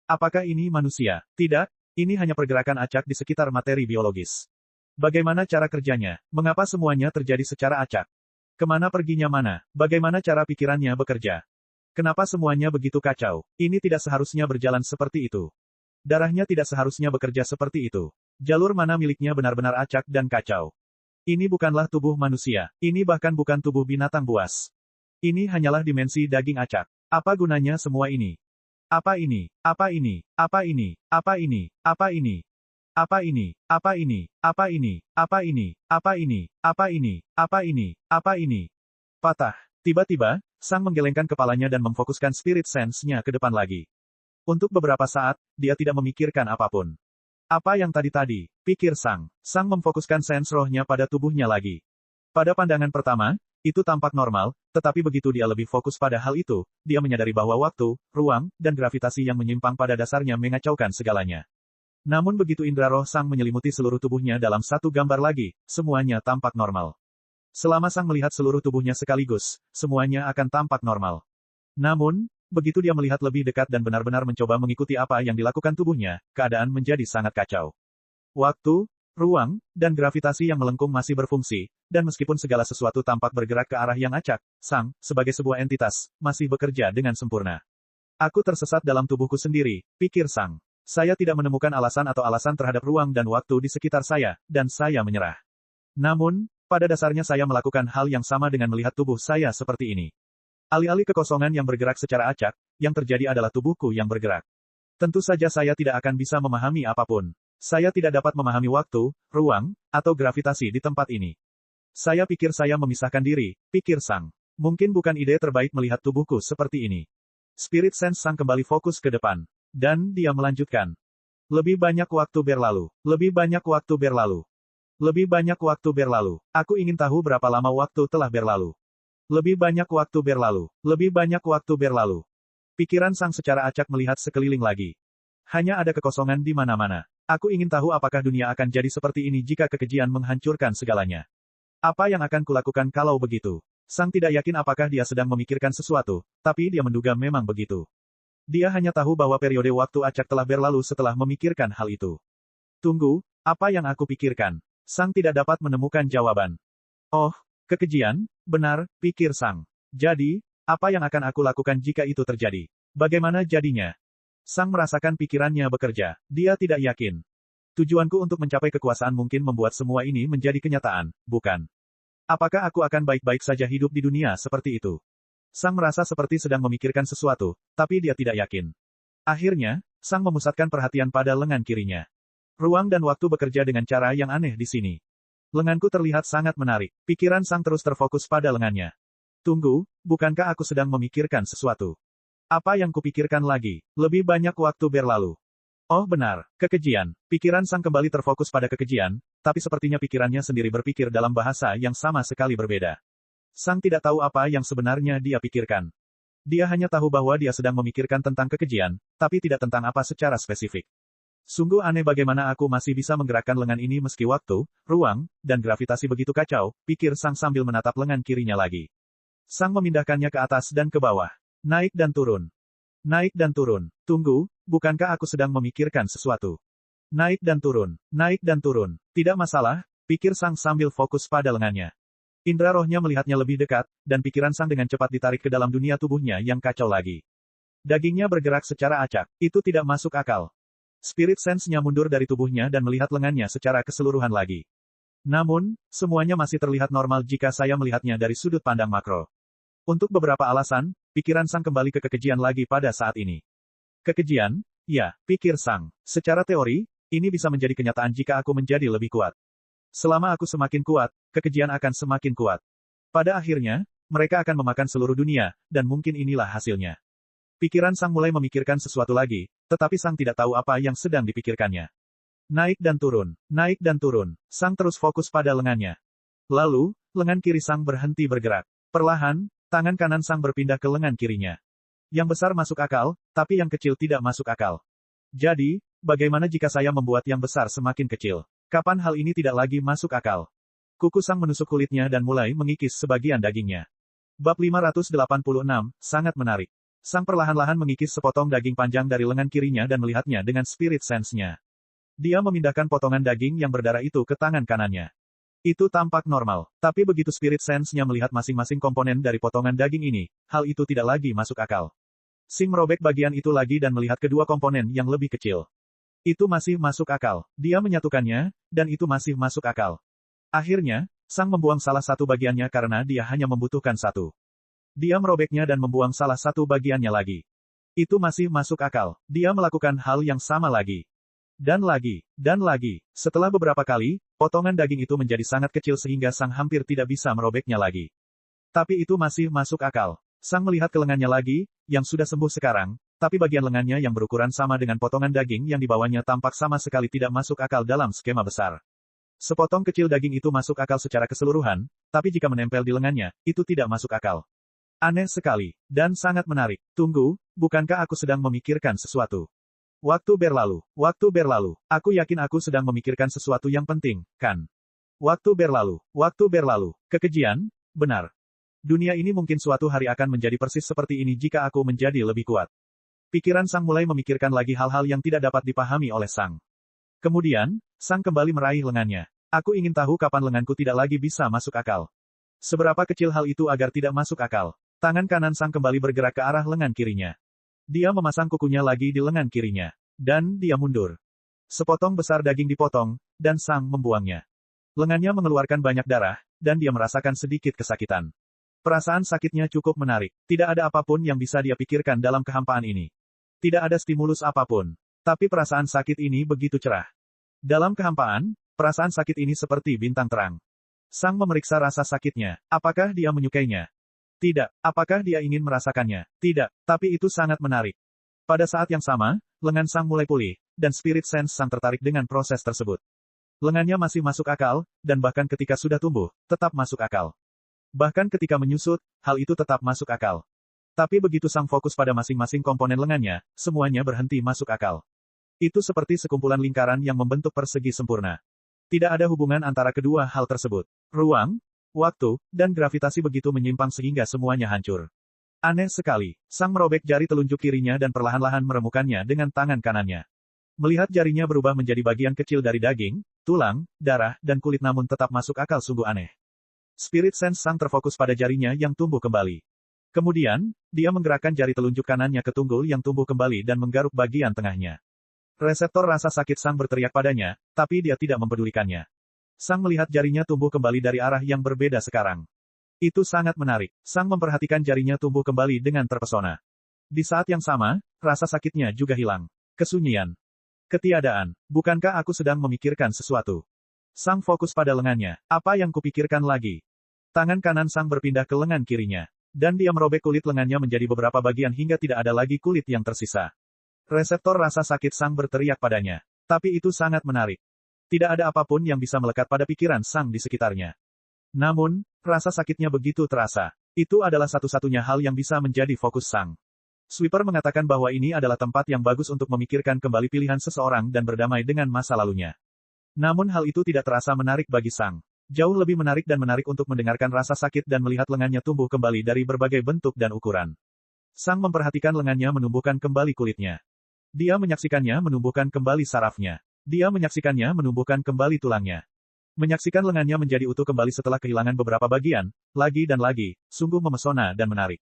Apakah ini manusia? Tidak, ini hanya pergerakan acak di sekitar materi biologis. Bagaimana cara kerjanya? Mengapa semuanya terjadi secara acak? Kemana perginya mana? Bagaimana cara pikirannya bekerja? Kenapa semuanya begitu kacau? Ini tidak seharusnya berjalan seperti itu. Darahnya tidak seharusnya bekerja seperti itu. Jalur mana miliknya benar-benar acak dan kacau. Ini bukanlah tubuh manusia. Ini bahkan bukan tubuh binatang buas. Ini hanyalah dimensi daging acak. Apa gunanya semua ini? Apa ini? Apa ini? Apa ini? Apa ini? Apa ini? Apa ini? Apa ini? Apa ini? Apa ini? Apa ini? Apa ini? Apa ini? Apa ini? Patah. Tiba-tiba, Sang menggelengkan kepalanya dan memfokuskan spirit sense-nya ke depan lagi. Untuk beberapa saat, dia tidak memikirkan apapun. Apa yang tadi-tadi? Pikir Sang. Sang memfokuskan sense rohnya pada tubuhnya lagi. Pada pandangan pertama, Itu tampak normal, tetapi begitu dia lebih fokus pada hal itu, dia menyadari bahwa waktu, ruang, dan gravitasi yang menyimpang pada dasarnya mengacaukan segalanya. Namun begitu indera roh Sang menyelimuti seluruh tubuhnya dalam satu gambar lagi, semuanya tampak normal. Selama Sang melihat seluruh tubuhnya sekaligus, semuanya akan tampak normal. Namun, begitu dia melihat lebih dekat dan benar-benar mencoba mengikuti apa yang dilakukan tubuhnya, keadaan menjadi sangat kacau. Waktu, ruang, dan gravitasi yang melengkung masih berfungsi, dan meskipun segala sesuatu tampak bergerak ke arah yang acak, Sang, sebagai sebuah entitas, masih bekerja dengan sempurna. Aku tersesat dalam tubuhku sendiri, pikir Sang. Saya tidak menemukan alasan atau alasan terhadap ruang dan waktu di sekitar saya, dan saya menyerah. Namun, pada dasarnya saya melakukan hal yang sama dengan melihat tubuh saya seperti ini. Alih-alih kekosongan yang bergerak secara acak, yang terjadi adalah tubuhku yang bergerak. Tentu saja saya tidak akan bisa memahami apapun. Saya tidak dapat memahami waktu, ruang, atau gravitasi di tempat ini. Saya pikir saya memisahkan diri, pikir Sang. Mungkin bukan ide terbaik melihat tubuhku seperti ini. Spirit Sense Sang kembali fokus ke depan. Dan dia melanjutkan. Lebih banyak waktu berlalu. Lebih banyak waktu berlalu. Lebih banyak waktu berlalu. Aku ingin tahu berapa lama waktu telah berlalu. Lebih banyak waktu berlalu. Lebih banyak waktu berlalu. Pikiran Sang secara acak melihat sekeliling lagi. Hanya ada kekosongan di mana-mana. Aku ingin tahu apakah dunia akan jadi seperti ini jika kekejian menghancurkan segalanya. Apa yang akan kulakukan kalau begitu? Sang tidak yakin apakah dia sedang memikirkan sesuatu, tapi dia menduga memang begitu. Dia hanya tahu bahwa periode waktu acak telah berlalu setelah memikirkan hal itu. Tunggu, apa yang aku pikirkan? Sang tidak dapat menemukan jawaban. Oh, kekejian, benar, pikir Sang. Jadi, apa yang akan aku lakukan jika itu terjadi? Bagaimana jadinya? Sang merasakan pikirannya bekerja. Dia tidak yakin. Tujuanku untuk mencapai kekuasaan mungkin membuat semua ini menjadi kenyataan, bukan? Apakah aku akan baik-baik saja hidup di dunia seperti itu? Sang merasa seperti sedang memikirkan sesuatu, tapi dia tidak yakin. Akhirnya, Sang memusatkan perhatian pada lengan kirinya. Ruang dan waktu bekerja dengan cara yang aneh di sini. Lenganku terlihat sangat menarik. Pikiran Sang terus terfokus pada lengannya. Tunggu, bukankah aku sedang memikirkan sesuatu? Apa yang kupikirkan lagi? Lebih banyak waktu berlalu. Oh benar, kekejian. Pikiran Sang kembali terfokus pada kekejian, tapi sepertinya pikirannya sendiri berpikir dalam bahasa yang sama sekali berbeda. Sang tidak tahu apa yang sebenarnya dia pikirkan. Dia hanya tahu bahwa dia sedang memikirkan tentang kekejian, tapi tidak tentang apa secara spesifik. Sungguh aneh bagaimana aku masih bisa menggerakkan lengan ini meski waktu, ruang, dan gravitasi begitu kacau, pikir Sang sambil menatap lengan kirinya lagi. Sang memindahkannya ke atas dan ke bawah. Naik dan turun. Naik dan turun. Tunggu, bukankah aku sedang memikirkan sesuatu? Naik dan turun. Naik dan turun. Tidak masalah, pikir Sang sambil fokus pada lengannya. Indra rohnya melihatnya lebih dekat, dan pikiran Sang dengan cepat ditarik ke dalam dunia tubuhnya yang kacau lagi. Dagingnya bergerak secara acak. Itu tidak masuk akal. Spirit Sense-nya mundur dari tubuhnya dan melihat lengannya secara keseluruhan lagi. Namun, semuanya masih terlihat normal jika saya melihatnya dari sudut pandang makro. Untuk beberapa alasan, pikiran Sang kembali ke kekejian lagi pada saat ini. Kekejian? Ya, pikir Sang. Secara teori, ini bisa menjadi kenyataan jika aku menjadi lebih kuat. Selama aku semakin kuat, kekejian akan semakin kuat. Pada akhirnya, mereka akan memakan seluruh dunia, dan mungkin inilah hasilnya. Pikiran Sang mulai memikirkan sesuatu lagi, tetapi Sang tidak tahu apa yang sedang dipikirkannya. Naik dan turun, naik dan turun. Sang terus fokus pada lengannya. Lalu, lengan kiri Sang berhenti bergerak. Perlahan, tangan kanan Sang berpindah ke lengan kirinya. Yang besar masuk akal, tapi yang kecil tidak masuk akal. Jadi, bagaimana jika saya membuat yang besar semakin kecil? Kapan hal ini tidak lagi masuk akal? Kuku Sang menusuk kulitnya dan mulai mengikis sebagian dagingnya. Bab 586, sangat menarik. Sang perlahan-lahan mengikis sepotong daging panjang dari lengan kirinya dan melihatnya dengan spirit sense-nya. Dia memindahkan potongan daging yang berdarah itu ke tangan kanannya. Itu tampak normal, tapi begitu spirit sense-nya melihat masing-masing komponen dari potongan daging ini, hal itu tidak lagi masuk akal. Sing merobek bagian itu lagi dan melihat kedua komponen yang lebih kecil. Itu masih masuk akal. Dia menyatukannya, dan itu masih masuk akal. Akhirnya, Sang membuang salah satu bagiannya karena dia hanya membutuhkan satu. Dia merobeknya dan membuang salah satu bagiannya lagi. Itu masih masuk akal. Dia melakukan hal yang sama lagi. Dan lagi, dan lagi. Setelah beberapa kali, potongan daging itu menjadi sangat kecil sehingga Sang hampir tidak bisa merobeknya lagi. Tapi itu masih masuk akal. Sang melihat ke lengannya lagi, yang sudah sembuh sekarang, tapi bagian lengannya yang berukuran sama dengan potongan daging yang dibawanya tampak sama sekali tidak masuk akal dalam skema besar. Sepotong kecil daging itu masuk akal secara keseluruhan, tapi jika menempel di lengannya, itu tidak masuk akal. Aneh sekali, dan sangat menarik. Tunggu, bukankah aku sedang memikirkan sesuatu? Waktu berlalu. Aku yakin aku sedang memikirkan sesuatu yang penting, kan? Waktu berlalu. Kekejian, benar. Dunia ini mungkin suatu hari akan menjadi persis seperti ini jika aku menjadi lebih kuat. Pikiran Sang mulai memikirkan lagi hal-hal yang tidak dapat dipahami oleh Sang. Kemudian, Sang kembali meraih lengannya. Aku ingin tahu kapan lenganku tidak lagi bisa masuk akal. Seberapa kecil hal itu agar tidak masuk akal. Tangan kanan Sang kembali bergerak ke arah lengan kirinya. Dia memasang kukunya lagi di lengan kirinya. Dan dia mundur. Sepotong besar daging dipotong, dan Sang membuangnya. Lengannya mengeluarkan banyak darah, dan dia merasakan sedikit kesakitan. Perasaan sakitnya cukup menarik. Tidak ada apapun yang bisa dia pikirkan dalam kehampaan ini. Tidak ada stimulus apapun. Tapi perasaan sakit ini begitu cerah. Dalam kehampaan, perasaan sakit ini seperti bintang terang. Sang memeriksa rasa sakitnya. Apakah dia menyukainya? Tidak. Apakah dia ingin merasakannya? Tidak. Tapi itu sangat menarik. Pada saat yang sama, lengan Sang mulai pulih, dan Spirit Sense Sang tertarik dengan proses tersebut. Lengannya masih masuk akal, dan bahkan ketika sudah tumbuh, tetap masuk akal. Bahkan ketika menyusut, hal itu tetap masuk akal. Tapi begitu Sang fokus pada masing-masing komponen lengannya, semuanya berhenti masuk akal. Itu seperti sekumpulan lingkaran yang membentuk persegi sempurna. Tidak ada hubungan antara kedua hal tersebut. Ruang, waktu, dan gravitasi begitu menyimpang sehingga semuanya hancur. Aneh sekali, Sang merobek jari telunjuk kirinya dan perlahan-lahan meremukannya dengan tangan kanannya. Melihat jarinya berubah menjadi bagian kecil dari daging, tulang, darah, dan kulit namun tetap masuk akal sungguh aneh. Spirit Sense Sang terfokus pada jarinya yang tumbuh kembali. Kemudian, dia menggerakkan jari telunjuk kanannya ke tunggul yang tumbuh kembali dan menggaruk bagian tengahnya. Reseptor rasa sakit Sang berteriak padanya, tapi dia tidak mempedulikannya. Sang melihat jarinya tumbuh kembali dari arah yang berbeda sekarang. Itu sangat menarik. Sang memperhatikan jarinya tumbuh kembali dengan terpesona. Di saat yang sama, rasa sakitnya juga hilang. Kesunyian. Ketiadaan. Bukankah aku sedang memikirkan sesuatu? Sang fokus pada lengannya. Apa yang kupikirkan lagi? Tangan kanan Sang berpindah ke lengan kirinya. Dan dia merobek kulit lengannya menjadi beberapa bagian hingga tidak ada lagi kulit yang tersisa. Reseptor rasa sakit Sang berteriak padanya. Tapi itu sangat menarik. Tidak ada apapun yang bisa melekat pada pikiran Sang di sekitarnya. Namun, rasa sakitnya begitu terasa. Itu adalah satu-satunya hal yang bisa menjadi fokus Sang. Sweeper mengatakan bahwa ini adalah tempat yang bagus untuk memikirkan kembali pilihan seseorang dan berdamai dengan masa lalunya. Namun hal itu tidak terasa menarik bagi Sang. Jauh lebih menarik dan menarik untuk mendengarkan rasa sakit dan melihat lengannya tumbuh kembali dari berbagai bentuk dan ukuran. Sang memperhatikan lengannya menumbuhkan kembali kulitnya. Dia menyaksikannya menumbuhkan kembali sarafnya. Dia menyaksikannya menumbuhkan kembali tulangnya. Menyaksikan lengannya menjadi utuh kembali setelah kehilangan beberapa bagian, lagi dan lagi, sungguh memesona dan menarik.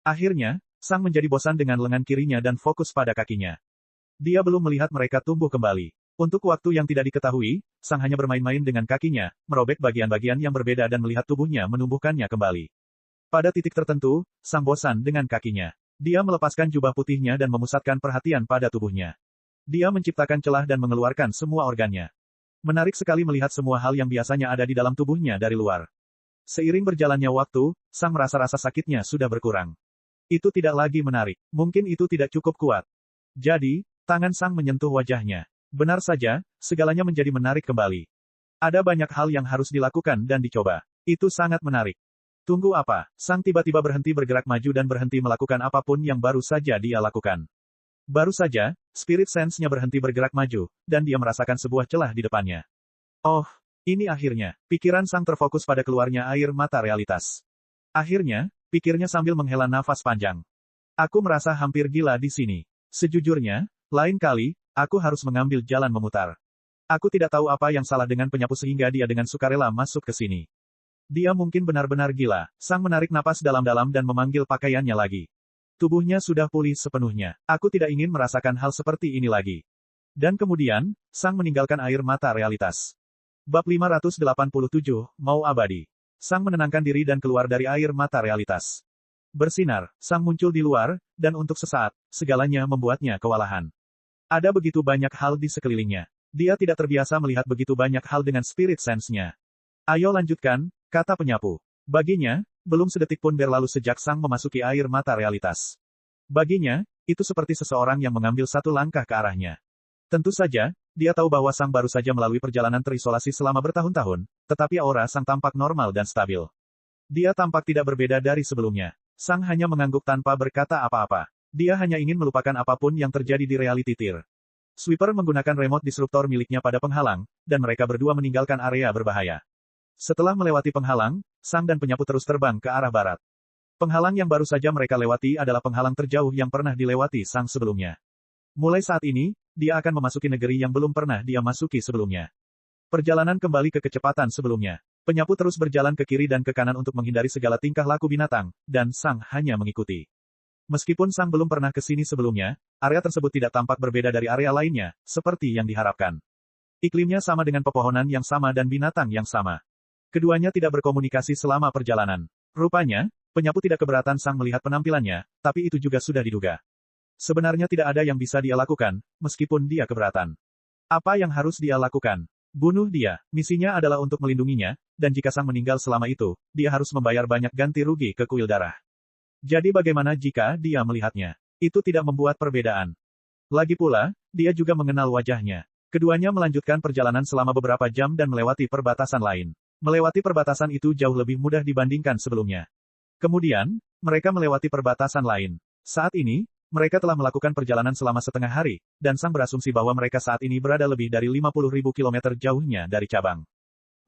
Akhirnya, Sang menjadi bosan dengan lengan kirinya dan fokus pada kakinya. Dia belum melihat mereka tumbuh kembali. Untuk waktu yang tidak diketahui, Sang hanya bermain-main dengan kakinya, merobek bagian-bagian yang berbeda dan melihat tubuhnya menumbuhkannya kembali. Pada titik tertentu, Sang bosan dengan kakinya. Dia melepaskan jubah putihnya dan memusatkan perhatian pada tubuhnya. Dia menciptakan celah dan mengeluarkan semua organnya. Menarik sekali melihat semua hal yang biasanya ada di dalam tubuhnya dari luar. Seiring berjalannya waktu, Sang merasa rasa sakitnya sudah berkurang. Itu tidak lagi menarik. Mungkin itu tidak cukup kuat. Jadi, tangan Sang menyentuh wajahnya. Benar saja, segalanya menjadi menarik kembali. Ada banyak hal yang harus dilakukan dan dicoba. Itu sangat menarik. Tunggu apa? Sang tiba-tiba berhenti bergerak maju dan berhenti melakukan apapun yang baru saja dia lakukan. Baru saja, Spirit Sense-nya berhenti bergerak maju, dan dia merasakan sebuah celah di depannya. Oh, ini akhirnya. Pikiran Sang terfokus pada keluarnya air mata realitas. Akhirnya, pikirnya sambil menghela nafas panjang. Aku merasa hampir gila di sini. Sejujurnya, lain kali, aku harus mengambil jalan memutar. Aku tidak tahu apa yang salah dengan penyapu sehingga dia dengan sukarela masuk ke sini. Dia mungkin benar-benar gila. Sang menarik napas dalam-dalam dan memanggil pakaiannya lagi. Tubuhnya sudah pulih sepenuhnya. Aku tidak ingin merasakan hal seperti ini lagi. Dan kemudian, Sang meninggalkan air mata realitas. Bab 587, Mau Abadi. Sang menenangkan diri dan keluar dari air mata realitas. Bersinar, Sang muncul di luar, dan untuk sesaat, segalanya membuatnya kewalahan. Ada begitu banyak hal di sekelilingnya. Dia tidak terbiasa melihat begitu banyak hal dengan spirit sense-nya. Ayo lanjutkan, kata penyapu. Baginya, belum sedetik pun berlalu sejak Sang memasuki air mata realitas. Baginya, itu seperti seseorang yang mengambil satu langkah ke arahnya. Tentu saja, Dia tahu bahwa Sang baru saja melalui perjalanan terisolasi selama bertahun-tahun, tetapi aura Sang tampak normal dan stabil. Dia tampak tidak berbeda dari sebelumnya. Sang hanya mengangguk tanpa berkata apa-apa. Dia hanya ingin melupakan apapun yang terjadi di reality tier. Sweeper menggunakan remote disruptor miliknya pada penghalang, dan mereka berdua meninggalkan area berbahaya. Setelah melewati penghalang, Sang dan penyapu terus terbang ke arah barat. Penghalang yang baru saja mereka lewati adalah penghalang terjauh yang pernah dilewati Sang sebelumnya. Mulai saat ini, dia akan memasuki negeri yang belum pernah dia masuki sebelumnya. Perjalanan kembali ke kecepatan sebelumnya. Penyapu terus berjalan ke kiri dan ke kanan untuk menghindari segala tingkah laku binatang, dan Sang hanya mengikuti. Meskipun Sang belum pernah ke sini sebelumnya, area tersebut tidak tampak berbeda dari area lainnya, seperti yang diharapkan. Iklimnya sama dengan pepohonan yang sama dan binatang yang sama. Keduanya tidak berkomunikasi selama perjalanan. Rupanya, penyapu tidak keberatan Sang melihat penampilannya, tapi itu juga sudah diduga. Sebenarnya tidak ada yang bisa dia lakukan, meskipun dia keberatan. Apa yang harus dia lakukan? Bunuh dia. Misinya adalah untuk melindunginya, dan jika Sang meninggal selama itu, dia harus membayar banyak ganti rugi ke kuil darah. Jadi bagaimana jika dia melihatnya? Itu tidak membuat perbedaan. Lagi pula, dia juga mengenal wajahnya. Keduanya melanjutkan perjalanan selama beberapa jam dan melewati perbatasan lain. Melewati perbatasan itu jauh lebih mudah dibandingkan sebelumnya. Kemudian, mereka melewati perbatasan lain. Saat ini, mereka telah melakukan perjalanan selama setengah hari, dan Sang berasumsi bahwa mereka saat ini berada lebih dari 50.000 km jauhnya dari cabang.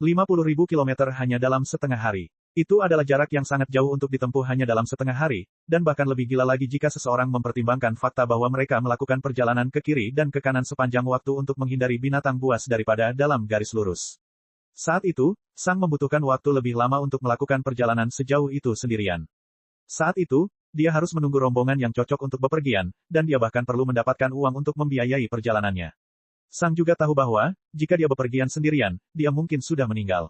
50.000 km hanya dalam setengah hari. Itu adalah jarak yang sangat jauh untuk ditempuh hanya dalam setengah hari, dan bahkan lebih gila lagi jika seseorang mempertimbangkan fakta bahwa mereka melakukan perjalanan ke kiri dan ke kanan sepanjang waktu untuk menghindari binatang buas daripada dalam garis lurus. Saat itu, Sang membutuhkan waktu lebih lama untuk melakukan perjalanan sejauh itu sendirian. Saat itu, dia harus menunggu rombongan yang cocok untuk bepergian, dan dia bahkan perlu mendapatkan uang untuk membiayai perjalanannya. Sang juga tahu bahwa, jika dia bepergian sendirian, dia mungkin sudah meninggal.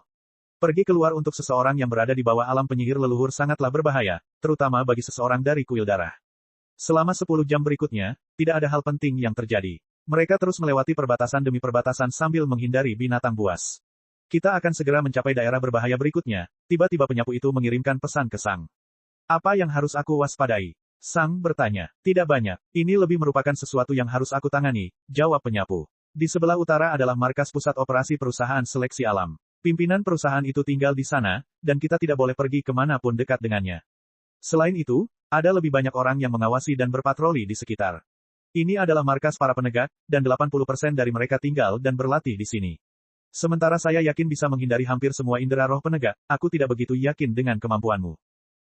Pergi keluar untuk seseorang yang berada di bawah alam penyihir leluhur sangatlah berbahaya, terutama bagi seseorang dari kuil darah. Selama 10 jam berikutnya, tidak ada hal penting yang terjadi. Mereka terus melewati perbatasan demi perbatasan sambil menghindari binatang buas. Kita akan segera mencapai daerah berbahaya berikutnya, tiba-tiba penyapu itu mengirimkan pesan ke Sang. Apa yang harus aku waspadai? Sang bertanya. Tidak banyak. Ini lebih merupakan sesuatu yang harus aku tangani, jawab penyapu. Di sebelah utara adalah markas pusat operasi perusahaan seleksi alam. Pimpinan perusahaan itu tinggal di sana, dan kita tidak boleh pergi kemanapun dekat dengannya. Selain itu, ada lebih banyak orang yang mengawasi dan berpatroli di sekitar. Ini adalah markas para penegak, dan 80% dari mereka tinggal dan berlatih di sini. Sementara saya yakin bisa menghindari hampir semua indera roh penegak, aku tidak begitu yakin dengan kemampuanmu.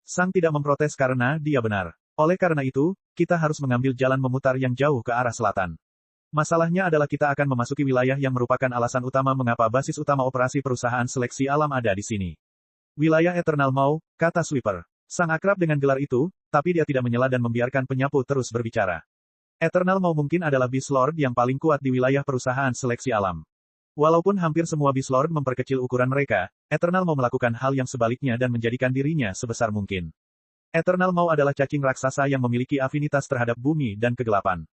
Sang tidak memprotes karena dia benar. Oleh karena itu, kita harus mengambil jalan memutar yang jauh ke arah selatan. Masalahnya adalah kita akan memasuki wilayah yang merupakan alasan utama mengapa basis utama operasi perusahaan seleksi alam ada di sini. Wilayah Eternal Maw, kata Sweeper. Sang akrab dengan gelar itu, tapi dia tidak menyela dan membiarkan penyapu terus berbicara. Eternal Maw mungkin adalah Beast Lord yang paling kuat di wilayah perusahaan seleksi alam. Walaupun hampir semua Beast Lord memperkecil ukuran mereka, Eternal Maw melakukan hal yang sebaliknya dan menjadikan dirinya sebesar mungkin. Eternal Maw adalah cacing raksasa yang memiliki afinitas terhadap bumi dan kegelapan.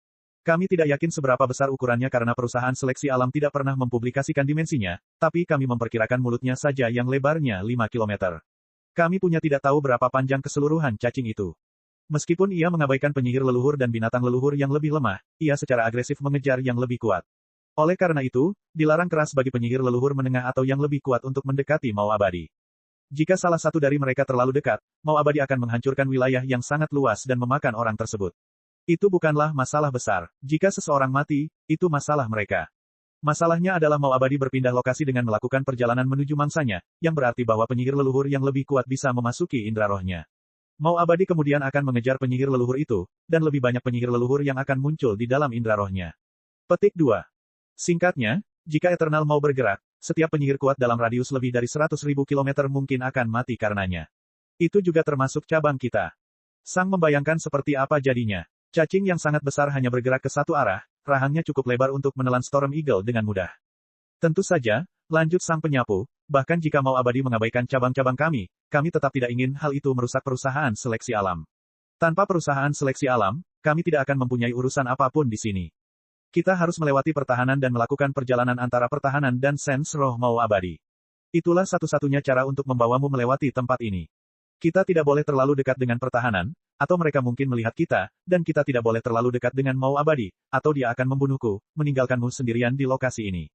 Kami tidak yakin seberapa besar ukurannya karena perusahaan seleksi alam tidak pernah mempublikasikan dimensinya, tapi kami memperkirakan mulutnya saja yang lebarnya 5 km. Kami punya tidak tahu berapa panjang keseluruhan cacing itu. Meskipun ia mengabaikan penyihir leluhur dan binatang leluhur yang lebih lemah, ia secara agresif mengejar yang lebih kuat. Oleh karena itu, dilarang keras bagi penyihir leluhur menengah atau yang lebih kuat untuk mendekati Maw Abadi. Jika salah satu dari mereka terlalu dekat, Maw Abadi akan menghancurkan wilayah yang sangat luas dan memakan orang tersebut. Itu bukanlah masalah besar. Jika seseorang mati, itu masalah mereka. Masalahnya adalah Maw Abadi berpindah lokasi dengan melakukan perjalanan menuju mangsanya, yang berarti bahwa penyihir leluhur yang lebih kuat bisa memasuki indera rohnya. Maw Abadi kemudian akan mengejar penyihir leluhur itu, dan lebih banyak penyihir leluhur yang akan muncul di dalam indera rohnya. Petik 2. Singkatnya, jika Eternal Maw bergerak, setiap penyihir kuat dalam radius lebih dari 100.000 km mungkin akan mati karenanya. Itu juga termasuk cabang kita. Sang membayangkan seperti apa jadinya. Cacing yang sangat besar hanya bergerak ke satu arah, rahangnya cukup lebar untuk menelan Storm Eagle dengan mudah. Tentu saja, lanjut sang penyapu, bahkan jika Maw Abadi mengabaikan cabang-cabang kami tetap tidak ingin hal itu merusak perusahaan seleksi alam. Tanpa perusahaan seleksi alam, kami tidak akan mempunyai urusan apapun di sini. Kita harus melewati pertahanan dan melakukan perjalanan antara pertahanan dan sens roh Maw Abadi. Itulah satu-satunya cara untuk membawamu melewati tempat ini. Kita tidak boleh terlalu dekat dengan pertahanan, atau mereka mungkin melihat kita, dan kita tidak boleh terlalu dekat dengan Mau Abadi, atau dia akan membunuhku, meninggalkanmu sendirian di lokasi ini.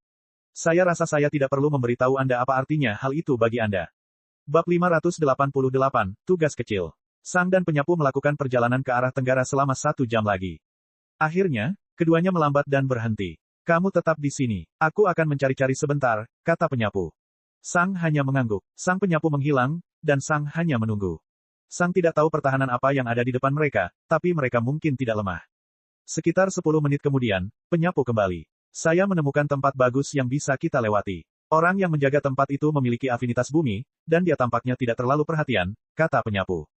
Saya rasa saya tidak perlu memberitahu Anda apa artinya hal itu bagi Anda. Bab 588, Tugas Kecil. Sang dan penyapu melakukan perjalanan ke arah tenggara selama 1 jam lagi. Akhirnya, keduanya melambat dan berhenti. Kamu tetap di sini. Aku akan mencari-cari sebentar, kata penyapu. Sang hanya mengangguk. Sang penyapu menghilang, dan Sang hanya menunggu. Sang tidak tahu pertahanan apa yang ada di depan mereka, tapi mereka mungkin tidak lemah. Sekitar 10 menit kemudian, penyapu kembali. Saya menemukan tempat bagus yang bisa kita lewati. Orang yang menjaga tempat itu memiliki afinitas bumi, dan dia tampaknya tidak terlalu perhatian, kata penyapu.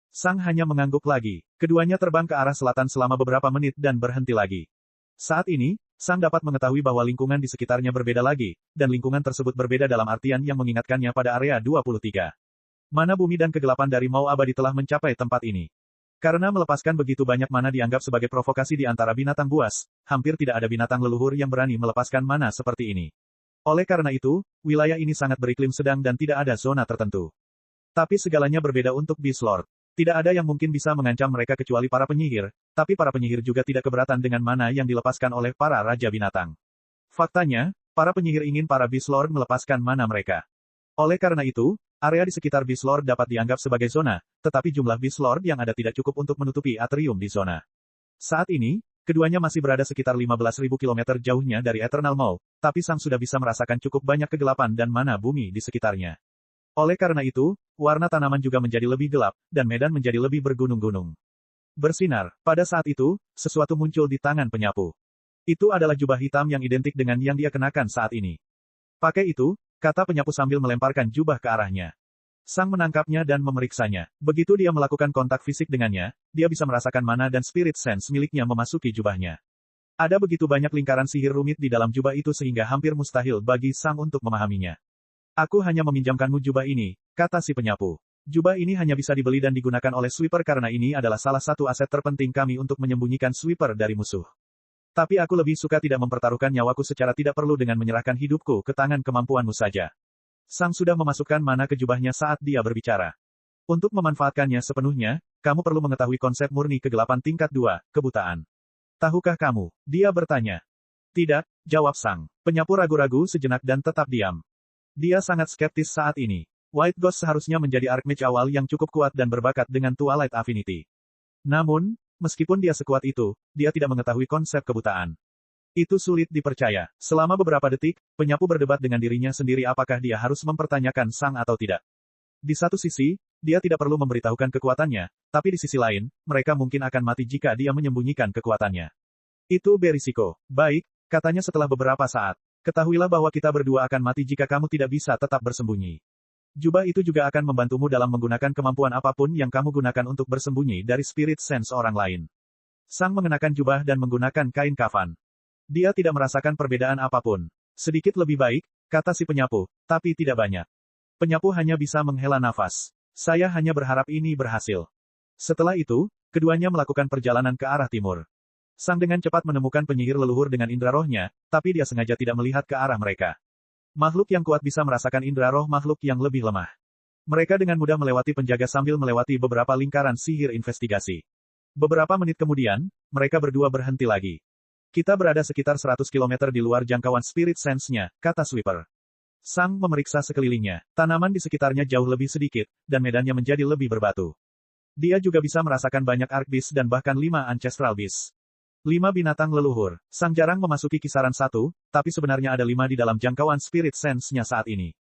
Sang hanya mengangguk lagi. Keduanya terbang ke arah selatan selama beberapa menit dan berhenti lagi. Saat ini, Sang dapat mengetahui bahwa lingkungan di sekitarnya berbeda lagi, dan lingkungan tersebut berbeda dalam artian yang mengingatkannya pada area 23. Mana bumi dan kegelapan dari Mau Abadi telah mencapai tempat ini. Karena melepaskan begitu banyak mana dianggap sebagai provokasi di antara binatang buas, hampir tidak ada binatang leluhur yang berani melepaskan mana seperti ini. Oleh karena itu, wilayah ini sangat beriklim sedang dan tidak ada zona tertentu. Tapi segalanya berbeda untuk Beast Lord. Tidak ada yang mungkin bisa mengancam mereka kecuali para penyihir, tapi para penyihir juga tidak keberatan dengan mana yang dilepaskan oleh para raja binatang. Faktanya, para penyihir ingin para Beast Lord melepaskan mana mereka. Oleh karena itu, area di sekitar Beast Lord dapat dianggap sebagai zona, tetapi jumlah Beast Lord yang ada tidak cukup untuk menutupi atrium di zona. Saat ini, keduanya masih berada sekitar 15.000 km jauhnya dari Eternal Maw, tapi Sang sudah bisa merasakan cukup banyak kegelapan dan mana bumi di sekitarnya. Oleh karena itu, warna tanaman juga menjadi lebih gelap, dan medan menjadi lebih bergunung-gunung. Bersinar. Pada saat itu, sesuatu muncul di tangan penyapu. Itu adalah jubah hitam yang identik dengan yang dia kenakan saat ini. Pakai itu, kata penyapu sambil melemparkan jubah ke arahnya. Sang menangkapnya dan memeriksanya. Begitu dia melakukan kontak fisik dengannya, dia bisa merasakan mana dan spirit sense miliknya memasuki jubahnya. Ada begitu banyak lingkaran sihir rumit di dalam jubah itu sehingga hampir mustahil bagi Sang untuk memahaminya. Aku hanya meminjamkanmu jubah ini, kata si penyapu. Jubah ini hanya bisa dibeli dan digunakan oleh sweeper karena ini adalah salah satu aset terpenting kami untuk menyembunyikan sweeper dari musuh. Tapi aku lebih suka tidak mempertaruhkan nyawaku secara tidak perlu dengan menyerahkan hidupku ke tangan kemampuanmu saja. Sang sudah memasukkan mana ke jubahnya saat dia berbicara. Untuk memanfaatkannya sepenuhnya, kamu perlu mengetahui konsep murni kegelapan tingkat 2, kebutaan. Tahukah kamu? Dia bertanya. Tidak, jawab Sang. Penyapu ragu-ragu sejenak dan tetap diam. Dia sangat skeptis saat ini. White Ghost seharusnya menjadi Archmage awal yang cukup kuat dan berbakat dengan Twilight Affinity. Namun, meskipun dia sekuat itu, dia tidak mengetahui konsep kebutaan. Itu sulit dipercaya. Selama beberapa detik, penyapu berdebat dengan dirinya sendiri apakah dia harus mempertanyakan Sang atau tidak. Di satu sisi, dia tidak perlu memberitahukan kekuatannya, tapi di sisi lain, mereka mungkin akan mati jika dia menyembunyikan kekuatannya. Itu berisiko. Baik, katanya setelah beberapa saat. Ketahuilah bahwa kita berdua akan mati jika kamu tidak bisa tetap bersembunyi. Jubah itu juga akan membantumu dalam menggunakan kemampuan apapun yang kamu gunakan untuk bersembunyi dari spirit sense orang lain. Sang mengenakan jubah dan menggunakan kain kafan. Dia tidak merasakan perbedaan apapun. Sedikit lebih baik, kata si penyapu, tapi tidak banyak. Penyapu hanya bisa menghela nafas. Saya hanya berharap ini berhasil. Setelah itu, keduanya melakukan perjalanan ke arah timur. Sang dengan cepat menemukan penyihir leluhur dengan indera rohnya, tapi dia sengaja tidak melihat ke arah mereka. Makhluk yang kuat bisa merasakan indera roh makhluk yang lebih lemah. Mereka dengan mudah melewati penjaga sambil melewati beberapa lingkaran sihir investigasi. Beberapa menit kemudian, mereka berdua berhenti lagi. Kita berada sekitar 100 km di luar jangkauan spirit sense-nya, kata Sweeper. Sang memeriksa sekelilingnya. Tanaman di sekitarnya jauh lebih sedikit, dan medannya menjadi lebih berbatu. Dia juga bisa merasakan banyak Arc Beast dan bahkan 5 Ancestral Beast. 5 binatang leluhur. Sang jarang memasuki kisaran 1, tapi sebenarnya ada 5 di dalam jangkauan spirit sense-nya saat ini.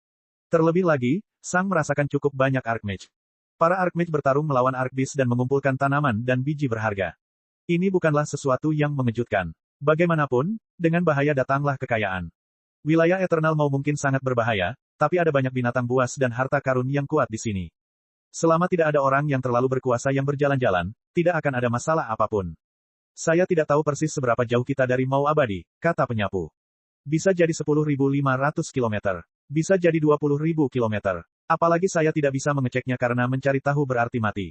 Terlebih lagi, Sang merasakan cukup banyak Archmage. Para Archmage bertarung melawan Arc Beast dan mengumpulkan tanaman dan biji berharga. Ini bukanlah sesuatu yang mengejutkan. Bagaimanapun, dengan bahaya datanglah kekayaan. Wilayah Eternal Maw mungkin sangat berbahaya, tapi ada banyak binatang buas dan harta karun yang kuat di sini. Selama tidak ada orang yang terlalu berkuasa yang berjalan-jalan, tidak akan ada masalah apapun. Saya tidak tahu persis seberapa jauh kita dari Mau Abadi, kata penyapu. Bisa jadi 10.500 km. Bisa jadi 20.000 km. Apalagi saya tidak bisa mengeceknya karena mencari tahu berarti mati.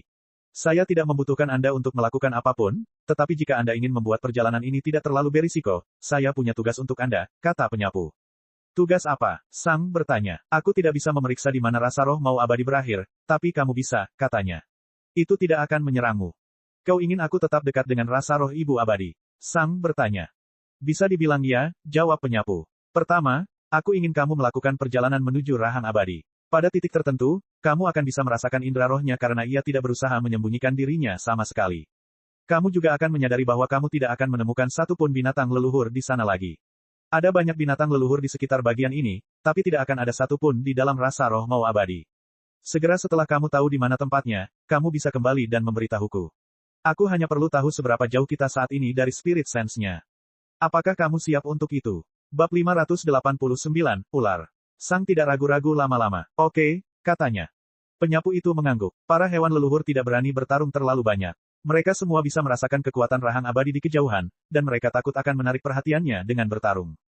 Saya tidak membutuhkan Anda untuk melakukan apapun, tetapi jika Anda ingin membuat perjalanan ini tidak terlalu berisiko, saya punya tugas untuk Anda, kata penyapu. Tugas apa? Sang bertanya. Aku tidak bisa memeriksa di mana rasa roh Mau Abadi berakhir, tapi kamu bisa, katanya. Itu tidak akan menyerangmu. Kau ingin aku tetap dekat dengan rasa roh ibu abadi? Sang bertanya. Bisa dibilang ya, jawab penyapu. Pertama, aku ingin kamu melakukan perjalanan menuju rahang abadi. Pada titik tertentu, kamu akan bisa merasakan indera rohnya karena ia tidak berusaha menyembunyikan dirinya sama sekali. Kamu juga akan menyadari bahwa kamu tidak akan menemukan satu pun binatang leluhur di sana lagi. Ada banyak binatang leluhur di sekitar bagian ini, tapi tidak akan ada satu pun di dalam rasa roh mau abadi. Segera setelah kamu tahu di mana tempatnya, kamu bisa kembali dan memberitahuku. Aku hanya perlu tahu seberapa jauh kita saat ini dari spirit sense-nya. Apakah kamu siap untuk itu? Bab 589, Ular. Sang tidak ragu-ragu lama-lama. Oke, katanya. Penyapu itu mengangguk. Para hewan leluhur tidak berani bertarung terlalu banyak. Mereka semua bisa merasakan kekuatan rahang abadi di kejauhan, dan mereka takut akan menarik perhatiannya dengan bertarung.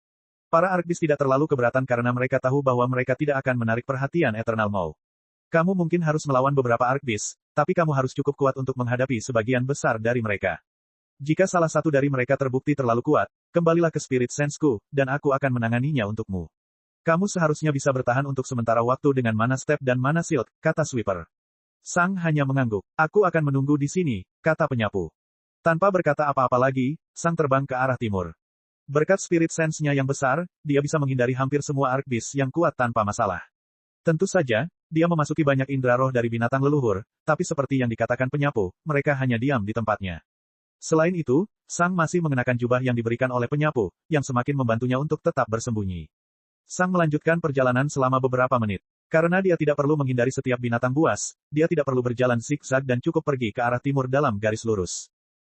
Para Archbeast tidak terlalu keberatan karena mereka tahu bahwa mereka tidak akan menarik perhatian Eternal Maw. Kamu mungkin harus melawan beberapa Archbeast, tapi kamu harus cukup kuat untuk menghadapi sebagian besar dari mereka. Jika salah satu dari mereka terbukti terlalu kuat, kembalilah ke Spirit Sense-ku, dan aku akan menanganinya untukmu. Kamu seharusnya bisa bertahan untuk sementara waktu dengan Mana Step dan Mana Shield, kata Sweeper. Sang hanya mengangguk. Aku akan menunggu di sini, kata penyapu. Tanpa berkata apa-apa lagi, Sang terbang ke arah timur. Berkat Spirit Sense-nya yang besar, dia bisa menghindari hampir semua Archbeast yang kuat tanpa masalah. Tentu saja, dia memasuki banyak indera roh dari binatang leluhur, tapi seperti yang dikatakan penyapu, mereka hanya diam di tempatnya. Selain itu, Sang masih mengenakan jubah yang diberikan oleh penyapu, yang semakin membantunya untuk tetap bersembunyi. Sang melanjutkan perjalanan selama beberapa menit. Karena dia tidak perlu menghindari setiap binatang buas, dia tidak perlu berjalan zigzag dan cukup pergi ke arah timur dalam garis lurus.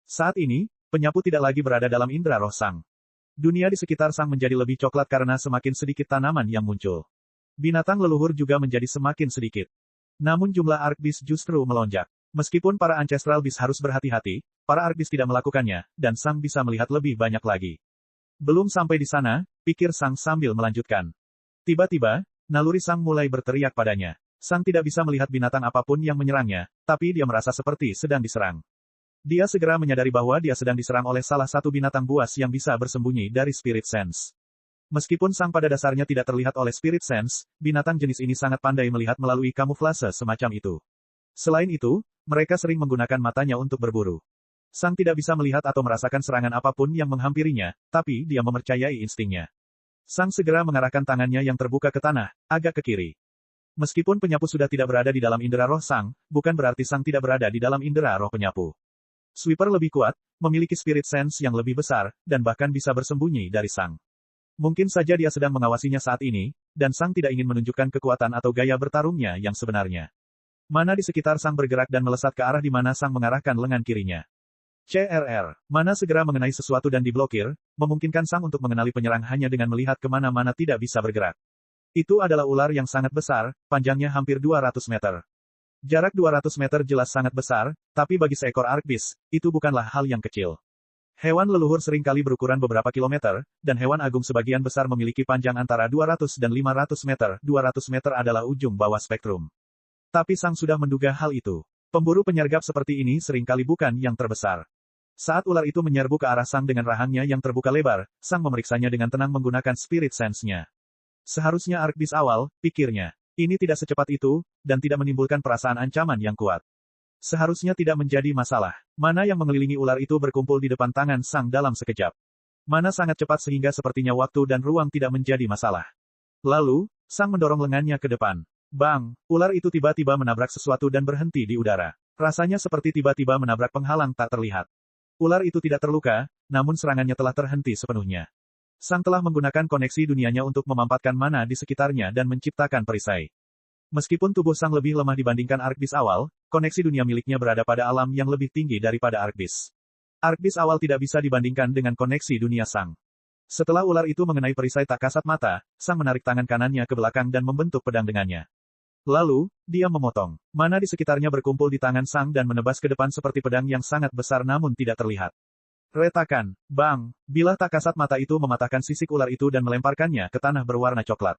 Saat ini, penyapu tidak lagi berada dalam indera roh Sang. Dunia di sekitar Sang menjadi lebih coklat karena semakin sedikit tanaman yang muncul. Binatang leluhur juga menjadi semakin sedikit. Namun jumlah Archbeast justru melonjak. Meskipun para Ancestral Beast harus berhati-hati, para Archbeast tidak melakukannya, dan Sang bisa melihat lebih banyak lagi. Belum sampai di sana, pikir Sang sambil melanjutkan. Tiba-tiba, naluri Sang mulai berteriak padanya. Sang tidak bisa melihat binatang apapun yang menyerangnya, tapi dia merasa seperti sedang diserang. Dia segera menyadari bahwa dia sedang diserang oleh salah satu binatang buas yang bisa bersembunyi dari Spirit Sense. Meskipun Sang pada dasarnya tidak terlihat oleh Spirit Sense, binatang jenis ini sangat pandai melihat melalui kamuflase semacam itu. Selain itu, mereka sering menggunakan matanya untuk berburu. Sang tidak bisa melihat atau merasakan serangan apapun yang menghampirinya, tapi dia mempercayai instingnya. Sang segera mengarahkan tangannya yang terbuka ke tanah, agak ke kiri. Meskipun penyapu sudah tidak berada di dalam indera roh Sang, bukan berarti Sang tidak berada di dalam indera roh penyapu. Sweeper lebih kuat, memiliki spirit sense yang lebih besar, dan bahkan bisa bersembunyi dari Sang. Mungkin saja dia sedang mengawasinya saat ini, dan Sang tidak ingin menunjukkan kekuatan atau gaya bertarungnya yang sebenarnya. Mana di sekitar Sang bergerak dan melesat ke arah di mana Sang mengarahkan lengan kirinya. CRR. Mana segera mengenai sesuatu dan diblokir, memungkinkan Sang untuk mengenali penyerang hanya dengan melihat kemana-mana tidak bisa bergerak. Itu adalah ular yang sangat besar, panjangnya hampir 200 meter. Jarak 200 meter jelas sangat besar, tapi bagi seekor Archbeast, itu bukanlah hal yang kecil. Hewan leluhur seringkali berukuran beberapa kilometer, dan hewan agung sebagian besar memiliki panjang antara 200 dan 500 meter. 200 meter adalah ujung bawah spektrum. Tapi Sang sudah menduga hal itu. Pemburu penyergap seperti ini seringkali bukan yang terbesar. Saat ular itu menyerbu ke arah Sang dengan rahangnya yang terbuka lebar, Sang memeriksanya dengan tenang menggunakan spirit sense-nya. Seharusnya Archbeast awal, pikirnya. Ini tidak secepat itu, dan tidak menimbulkan perasaan ancaman yang kuat. Seharusnya tidak menjadi masalah. Mana yang mengelilingi ular itu berkumpul di depan tangan Sang dalam sekejap. Mana sangat cepat sehingga sepertinya waktu dan ruang tidak menjadi masalah. Lalu, Sang mendorong lengannya ke depan. Bang! Ular itu tiba-tiba menabrak sesuatu dan berhenti di udara. Rasanya seperti tiba-tiba menabrak penghalang tak terlihat. Ular itu tidak terluka, namun serangannya telah terhenti sepenuhnya. Sang telah menggunakan koneksi dunianya untuk memampatkan mana di sekitarnya dan menciptakan perisai. Meskipun tubuh Sang lebih lemah dibandingkan Archbeast awal, koneksi dunia miliknya berada pada alam yang lebih tinggi daripada Archbeast. Archbeast awal tidak bisa dibandingkan dengan koneksi dunia Sang. Setelah ular itu mengenai perisai tak kasat mata, Sang menarik tangan kanannya ke belakang dan membentuk pedang dengannya. Lalu, dia memotong. Mana di sekitarnya berkumpul di tangan Sang dan menebas ke depan seperti pedang yang sangat besar namun tidak terlihat. Retakan, bang, bilah tak kasat mata itu mematahkan sisik ular itu dan melemparkannya ke tanah berwarna coklat.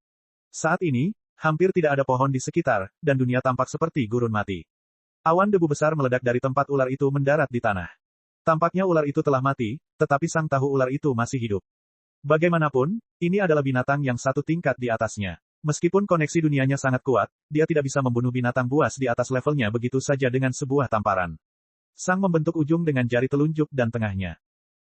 Saat ini, hampir tidak ada pohon di sekitar, dan dunia tampak seperti gurun mati. Awan debu besar meledak dari tempat ular itu mendarat di tanah. Tampaknya ular itu telah mati, tetapi Sang tahu ular itu masih hidup. Bagaimanapun, ini adalah binatang yang satu tingkat di atasnya. Meskipun koneksi dunianya sangat kuat, dia tidak bisa membunuh binatang buas di atas levelnya begitu saja dengan sebuah tamparan. Sang membentuk ujung dengan jari telunjuk dan tengahnya.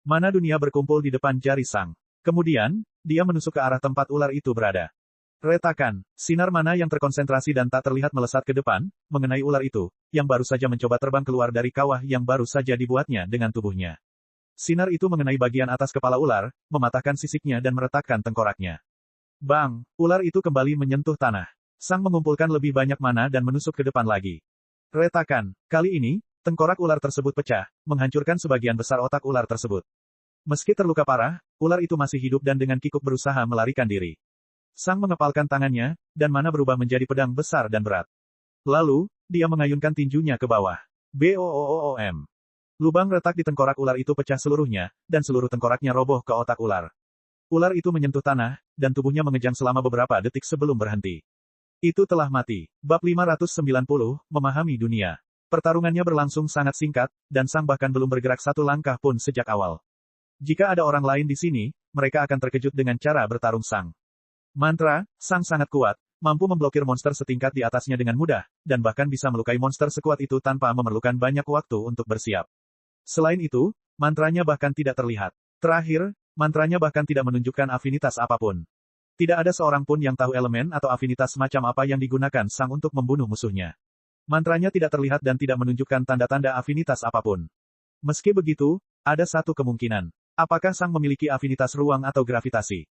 Mana dunia berkumpul di depan jari Sang. Kemudian, dia menusuk ke arah tempat ular itu berada. Retakan, sinar mana yang terkonsentrasi dan tak terlihat melesat ke depan, mengenai ular itu, yang baru saja mencoba terbang keluar dari kawah yang baru saja dibuatnya dengan tubuhnya. Sinar itu mengenai bagian atas kepala ular, mematahkan sisiknya dan meretakkan tengkoraknya. Bang, ular itu kembali menyentuh tanah. Sang mengumpulkan lebih banyak mana dan menusuk ke depan lagi. Retakan, kali ini, tengkorak ular tersebut pecah, menghancurkan sebagian besar otak ular tersebut. Meski terluka parah, ular itu masih hidup dan dengan kikuk berusaha melarikan diri. Sang mengepalkan tangannya, dan mana berubah menjadi pedang besar dan berat. Lalu, dia mengayunkan tinjunya ke bawah. Boom. Lubang retak di tengkorak ular itu pecah seluruhnya, dan seluruh tengkoraknya roboh ke otak ular. Ular itu menyentuh tanah, dan tubuhnya mengejang selama beberapa detik sebelum berhenti. Itu telah mati. Bab 590, Memahami Dunia. Pertarungannya berlangsung sangat singkat, dan Sang bahkan belum bergerak satu langkah pun sejak awal. Jika ada orang lain di sini, mereka akan terkejut dengan cara bertarung Sang. Mantra, Sang sangat kuat, mampu memblokir monster setingkat di atasnya dengan mudah, dan bahkan bisa melukai monster sekuat itu tanpa memerlukan banyak waktu untuk bersiap. Selain itu, mantranya bahkan tidak terlihat. Terakhir, mantranya bahkan tidak menunjukkan afinitas apapun. Tidak ada seorang pun yang tahu elemen atau afinitas macam apa yang digunakan Sang untuk membunuh musuhnya. Mantranya tidak terlihat dan tidak menunjukkan tanda-tanda afinitas apapun. Meski begitu, ada satu kemungkinan. Apakah Sang memiliki afinitas ruang atau gravitasi?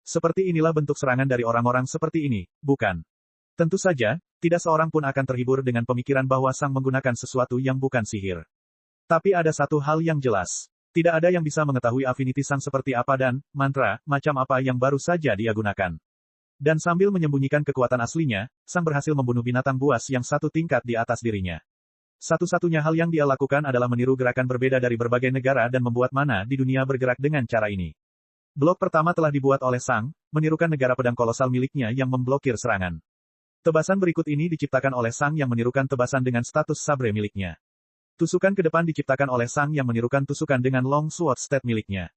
Seperti inilah bentuk serangan dari orang-orang seperti ini, bukan? Tentu saja, tidak seorang pun akan terhibur dengan pemikiran bahwa Sang menggunakan sesuatu yang bukan sihir. Tapi ada satu hal yang jelas. Tidak ada yang bisa mengetahui affinity Sang seperti apa dan mantra macam apa yang baru saja dia gunakan. Dan sambil menyembunyikan kekuatan aslinya, Sang berhasil membunuh binatang buas yang satu tingkat di atas dirinya. Satu-satunya hal yang dia lakukan adalah meniru gerakan berbeda dari berbagai negara dan membuat mana di dunia bergerak dengan cara ini. Blok pertama telah dibuat oleh Sang, menirukan negara pedang kolosal miliknya yang memblokir serangan. Tebasan berikut ini diciptakan oleh Sang yang menirukan tebasan dengan status sabre miliknya. Tusukan ke depan diciptakan oleh Sang yang menirukan tusukan dengan long sword stat miliknya.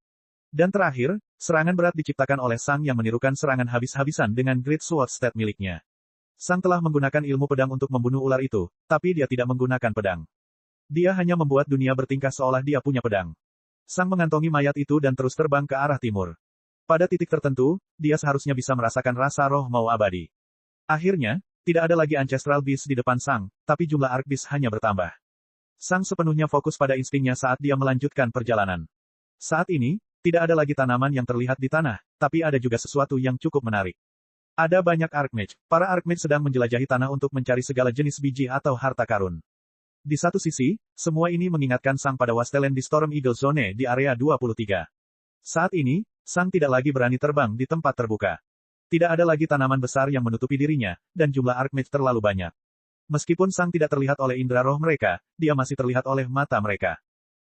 Dan terakhir, serangan berat diciptakan oleh Sang yang menirukan serangan habis-habisan dengan great sword stat miliknya. Sang telah menggunakan ilmu pedang untuk membunuh ular itu, tapi dia tidak menggunakan pedang. Dia hanya membuat dunia bertingkah seolah dia punya pedang. Sang mengantongi mayat itu dan terus terbang ke arah timur. Pada titik tertentu, dia seharusnya bisa merasakan rasa roh mau abadi. Akhirnya, tidak ada lagi Ancestral Beast di depan Sang, tapi jumlah Arc Beast hanya bertambah. Sang sepenuhnya fokus pada instingnya saat dia melanjutkan perjalanan. Saat ini, tidak ada lagi tanaman yang terlihat di tanah, tapi ada juga sesuatu yang cukup menarik. Ada banyak Archmage. Para Archmage sedang menjelajahi tanah untuk mencari segala jenis biji atau harta karun. Di satu sisi, semua ini mengingatkan Sang pada Wasteland di Storm Eagle Zone di area 23. Saat ini, Sang tidak lagi berani terbang di tempat terbuka. Tidak ada lagi tanaman besar yang menutupi dirinya, dan jumlah Archmage terlalu banyak. Meskipun Sang tidak terlihat oleh indera roh mereka, dia masih terlihat oleh mata mereka.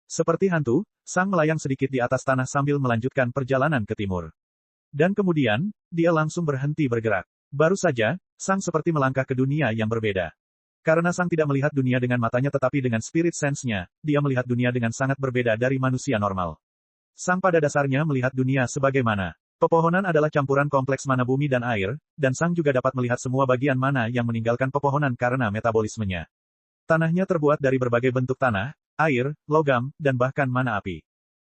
Seperti hantu, Sang melayang sedikit di atas tanah sambil melanjutkan perjalanan ke timur. Dan kemudian, dia langsung berhenti bergerak. Baru saja, Sang seperti melangkah ke dunia yang berbeda. Karena Sang tidak melihat dunia dengan matanya tetapi dengan spirit sense-nya, dia melihat dunia dengan sangat berbeda dari manusia normal. Sang pada dasarnya melihat dunia sebagaimana. Pepohonan adalah campuran kompleks mana bumi dan air, dan Sang juga dapat melihat semua bagian mana yang meninggalkan pepohonan karena metabolismenya. Tanahnya terbuat dari berbagai bentuk tanah, air, logam, dan bahkan mana api.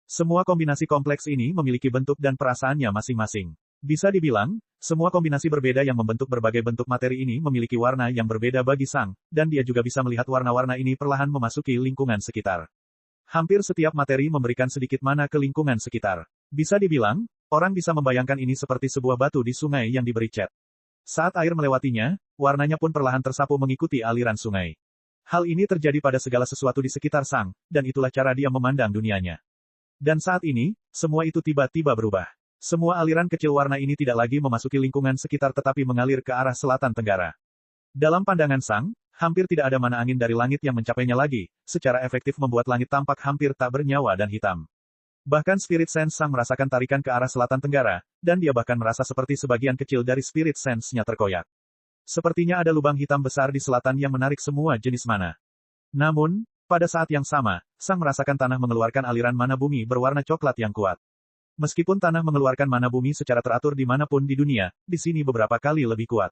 Semua kombinasi kompleks ini memiliki bentuk dan perasaannya masing-masing. Bisa dibilang, semua kombinasi berbeda yang membentuk berbagai bentuk materi ini memiliki warna yang berbeda bagi Sang, dan dia juga bisa melihat warna-warna ini perlahan memasuki lingkungan sekitar. Hampir setiap materi memberikan sedikit mana ke lingkungan sekitar. Bisa dibilang, orang bisa membayangkan ini seperti sebuah batu di sungai yang diberi cat. Saat air melewatinya, warnanya pun perlahan tersapu mengikuti aliran sungai. Hal ini terjadi pada segala sesuatu di sekitar Sang, dan itulah cara dia memandang dunianya. Dan saat ini, semua itu tiba-tiba berubah. Semua aliran kecil warna ini tidak lagi memasuki lingkungan sekitar tetapi mengalir ke arah selatan tenggara. Dalam pandangan Sang, hampir tidak ada mana angin dari langit yang mencapainya lagi, secara efektif membuat langit tampak hampir tak bernyawa dan hitam. Bahkan Spirit Sense Sang merasakan tarikan ke arah selatan tenggara, dan dia bahkan merasa seperti sebagian kecil dari Spirit Sense-nya terkoyak. Sepertinya ada lubang hitam besar di selatan yang menarik semua jenis mana. Namun, pada saat yang sama, Sang merasakan tanah mengeluarkan aliran mana bumi berwarna coklat yang kuat. Meskipun tanah mengeluarkan mana bumi secara teratur dimanapun di dunia, di sini beberapa kali lebih kuat.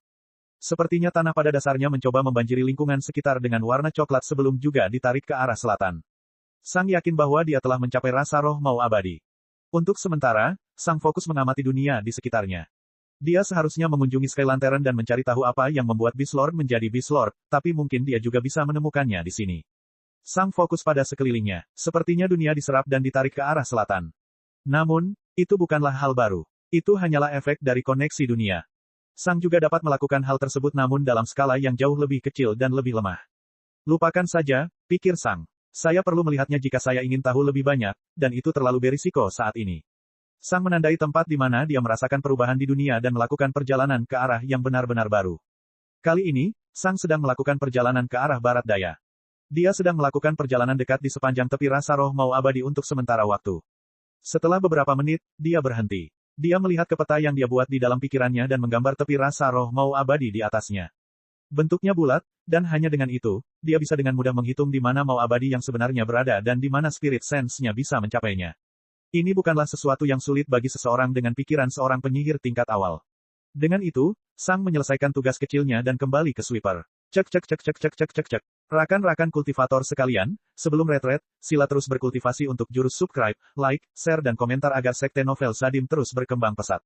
Sepertinya tanah pada dasarnya mencoba membanjiri lingkungan sekitar dengan warna coklat sebelum juga ditarik ke arah selatan. Sang yakin bahwa dia telah mencapai rasa roh mau abadi. Untuk sementara, Sang fokus mengamati dunia di sekitarnya. Dia seharusnya mengunjungi Sky Lantern dan mencari tahu apa yang membuat Beast Lord menjadi Beast Lord, tapi mungkin dia juga bisa menemukannya di sini. Sang fokus pada sekelilingnya. Sepertinya dunia diserap dan ditarik ke arah selatan. Namun, itu bukanlah hal baru. Itu hanyalah efek dari koneksi dunia. Sang juga dapat melakukan hal tersebut namun dalam skala yang jauh lebih kecil dan lebih lemah. Lupakan saja, pikir Sang. Saya perlu melihatnya jika saya ingin tahu lebih banyak, dan itu terlalu berisiko saat ini. Sang menandai tempat di mana dia merasakan perubahan di dunia dan melakukan perjalanan ke arah yang benar-benar baru. Kali ini, Sang sedang melakukan perjalanan ke arah barat daya. Dia sedang melakukan perjalanan dekat di sepanjang tepi rasa roh mau abadi untuk sementara waktu. Setelah beberapa menit, dia berhenti. Dia melihat ke peta yang dia buat di dalam pikirannya dan menggambar tepi rasa roh mau abadi di atasnya. Bentuknya bulat, dan hanya dengan itu, dia bisa dengan mudah menghitung di mana mau abadi yang sebenarnya berada dan di mana spirit sense-nya bisa mencapainya. Ini bukanlah sesuatu yang sulit bagi seseorang dengan pikiran seorang penyihir tingkat awal. Dengan itu, Sang menyelesaikan tugas kecilnya dan kembali ke sweeper. Cek cek cek cek cek cek cek cek. Rakan-rakan kultivator sekalian, sebelum retret, sila terus berkultivasi untuk jurus subscribe, like, share dan komentar agar sekte novel Sadim terus berkembang pesat.